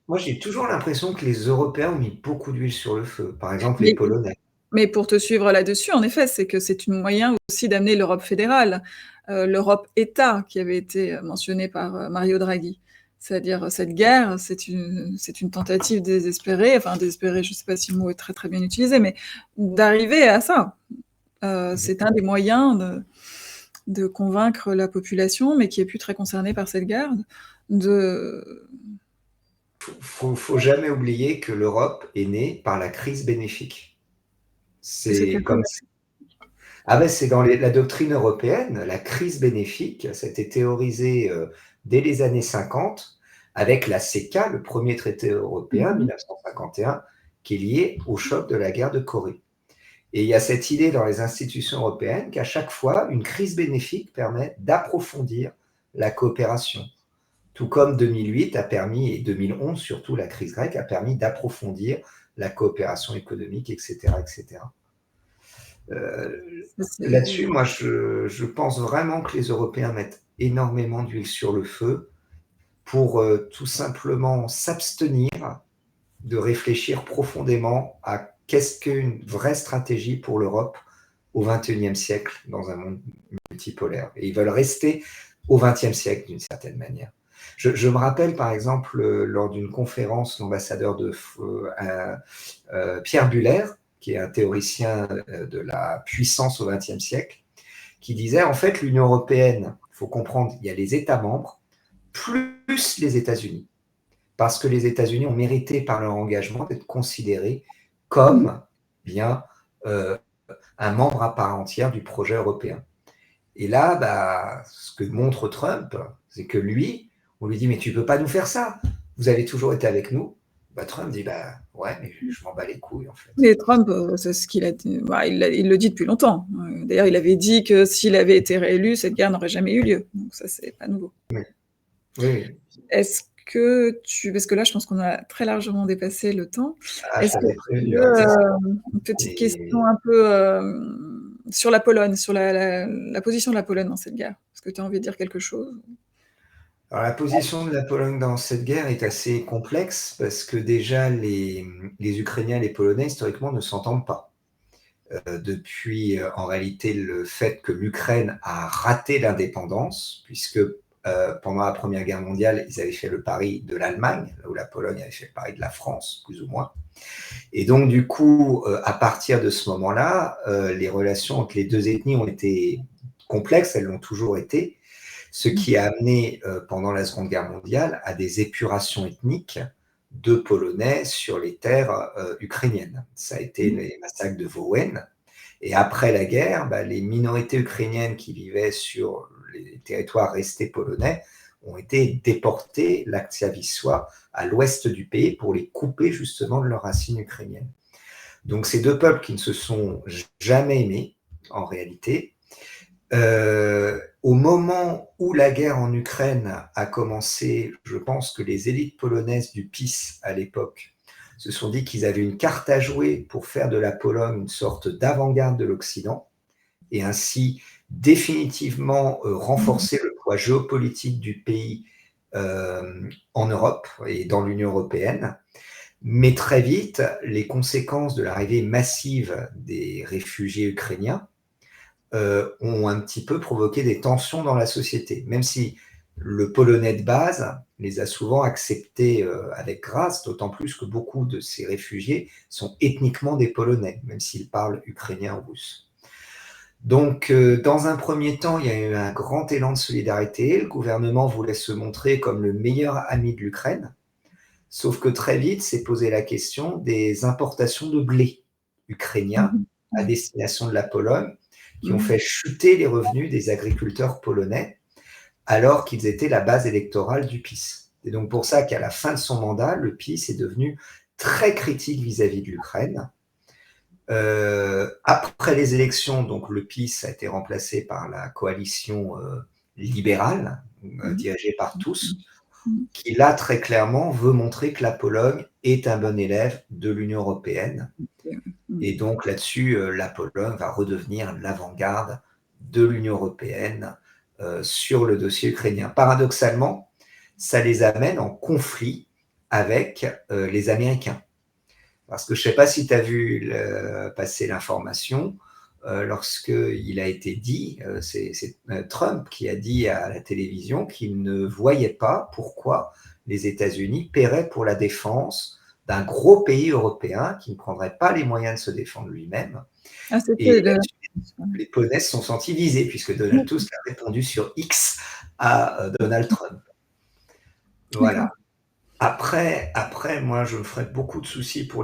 Moi, j'ai toujours l'impression que les Européens ont mis beaucoup d'huile sur le feu, par exemple les Polonais. Mais pour te suivre là-dessus, en effet, c'est que c'est un moyen aussi d'amener l'Europe fédérale, l'Europe État qui avait été mentionnée par Mario Draghi. C'est-à-dire cette guerre, c'est une tentative désespérée, je ne sais pas si le mot est très très bien utilisé, mais d'arriver à ça. C'est un des moyens de convaincre la population, mais qui n'est plus très concernée par cette guerre, faut jamais oublier que l'Europe est née par la crise bénéfique. C'est comme c'est dans la doctrine européenne, la crise bénéfique, ça a été théorisé dès les années 50 avec la CECA, le premier traité européen, 1951, qui est lié au choc de la guerre de Corée. Et il y a cette idée dans les institutions européennes qu'à chaque fois, une crise bénéfique permet d'approfondir la coopération. Tout comme 2008 a permis, et 2011 surtout, la crise grecque a permis d'approfondir la coopération économique, etc. etc. Là-dessus, moi, je pense vraiment que les Européens mettent énormément d'huile sur le feu pour tout simplement s'abstenir de réfléchir profondément à qu'est-ce qu'une vraie stratégie pour l'Europe au XXIe siècle dans un monde multipolaire. Et ils veulent rester au XXe siècle d'une certaine manière. Je me rappelle par exemple lors d'une conférence, l'ambassadeur de Pierre Buller, qui est un théoricien de la puissance au XXe siècle, qui disait en fait l'Union européenne, il faut comprendre, il y a les États membres plus les États-Unis, parce que les États-Unis ont mérité par leur engagement d'être considérés comme bien un membre à part entière du projet européen. Et là, bah, ce que montre Trump, c'est que lui, on lui dit mais tu peux pas nous faire ça, vous avez toujours été avec nous. Bah, Trump dit bah ouais mais je m'en bats les couilles en fait. Mais Trump, c'est ce qu'il a dit. Bah, il le dit depuis longtemps. D'ailleurs, il avait dit que s'il avait été réélu, cette guerre n'aurait jamais eu lieu. Donc ça, c'est pas nouveau. Oui. Oui. Est-ce que parce que là, je pense qu'on a très largement dépassé le temps. Est-ce que une petite question un peu sur la Pologne, sur la position de la Pologne dans cette guerre? Est-ce que tu as envie de dire quelque chose? Alors, la position de la Pologne dans cette guerre est assez complexe parce que déjà les Ukrainiens et les Polonais historiquement ne s'entendent pas. Depuis en réalité le fait que l'Ukraine a raté l'indépendance, puisque pendant la Première Guerre mondiale, ils avaient fait le pari de l'Allemagne, là où la Pologne avait fait le pari de la France, plus ou moins. Et donc, du coup, à partir de ce moment-là, les relations entre les deux ethnies ont été complexes, elles l'ont toujours été, ce qui a amené, pendant la Seconde Guerre mondiale, à des épurations ethniques de Polonais sur les terres ukrainiennes. Ça a été les massacres de Wołyń. Et après la guerre, bah, les minorités ukrainiennes qui vivaient sur les territoires restés polonais ont été déportées, l'acte Wisła, à l'ouest du pays pour les couper justement de leurs racines ukrainiennes. Donc ces deux peuples qui ne se sont jamais aimés, en réalité, au moment où la guerre en Ukraine a commencé, je pense que les élites polonaises du PiS à l'époque se sont dit qu'ils avaient une carte à jouer pour faire de la Pologne une sorte d'avant-garde de l'Occident et ainsi définitivement renforcer le poids géopolitique du pays en Europe et dans l'Union européenne. Mais très vite, les conséquences de l'arrivée massive des réfugiés ukrainiens ont un petit peu provoqué des tensions dans la société, même si le polonais de base les a souvent acceptés avec grâce, d'autant plus que beaucoup de ces réfugiés sont ethniquement des Polonais, même s'ils parlent ukrainien ou russe. Donc, dans un premier temps, il y a eu un grand élan de solidarité. Le gouvernement voulait se montrer comme le meilleur ami de l'Ukraine, sauf que très vite s'est posé la question des importations de blé ukrainien à destination de la Pologne, qui ont fait chuter les revenus des agriculteurs polonais, alors qu'ils étaient la base électorale du PiS. Et donc pour ça qu'à la fin de son mandat, le PiS est devenu très critique vis-à-vis de l'Ukraine. Après les élections, donc le PiS a été remplacé par la coalition libérale, dirigée par tous, qui là très clairement veut montrer que la Pologne est un bon élève de l'Union européenne. Et donc là-dessus, la Pologne va redevenir l'avant-garde de l'Union européenne sur le dossier ukrainien. Paradoxalement, ça les amène en conflit avec les Américains. Parce que je ne sais pas si tu as vu passer l'information, lorsqu'il a été dit, c'est Trump qui a dit à la télévision qu'il ne voyait pas pourquoi les États-Unis paieraient pour la défense d'un gros pays européen qui ne prendrait pas les moyens de se défendre lui-même. Ah, et les Polonais se sont sentis visés, puisque Donald Tusk a répondu sur X à Donald Trump. Voilà. Après, moi, je me ferais beaucoup de soucis pour les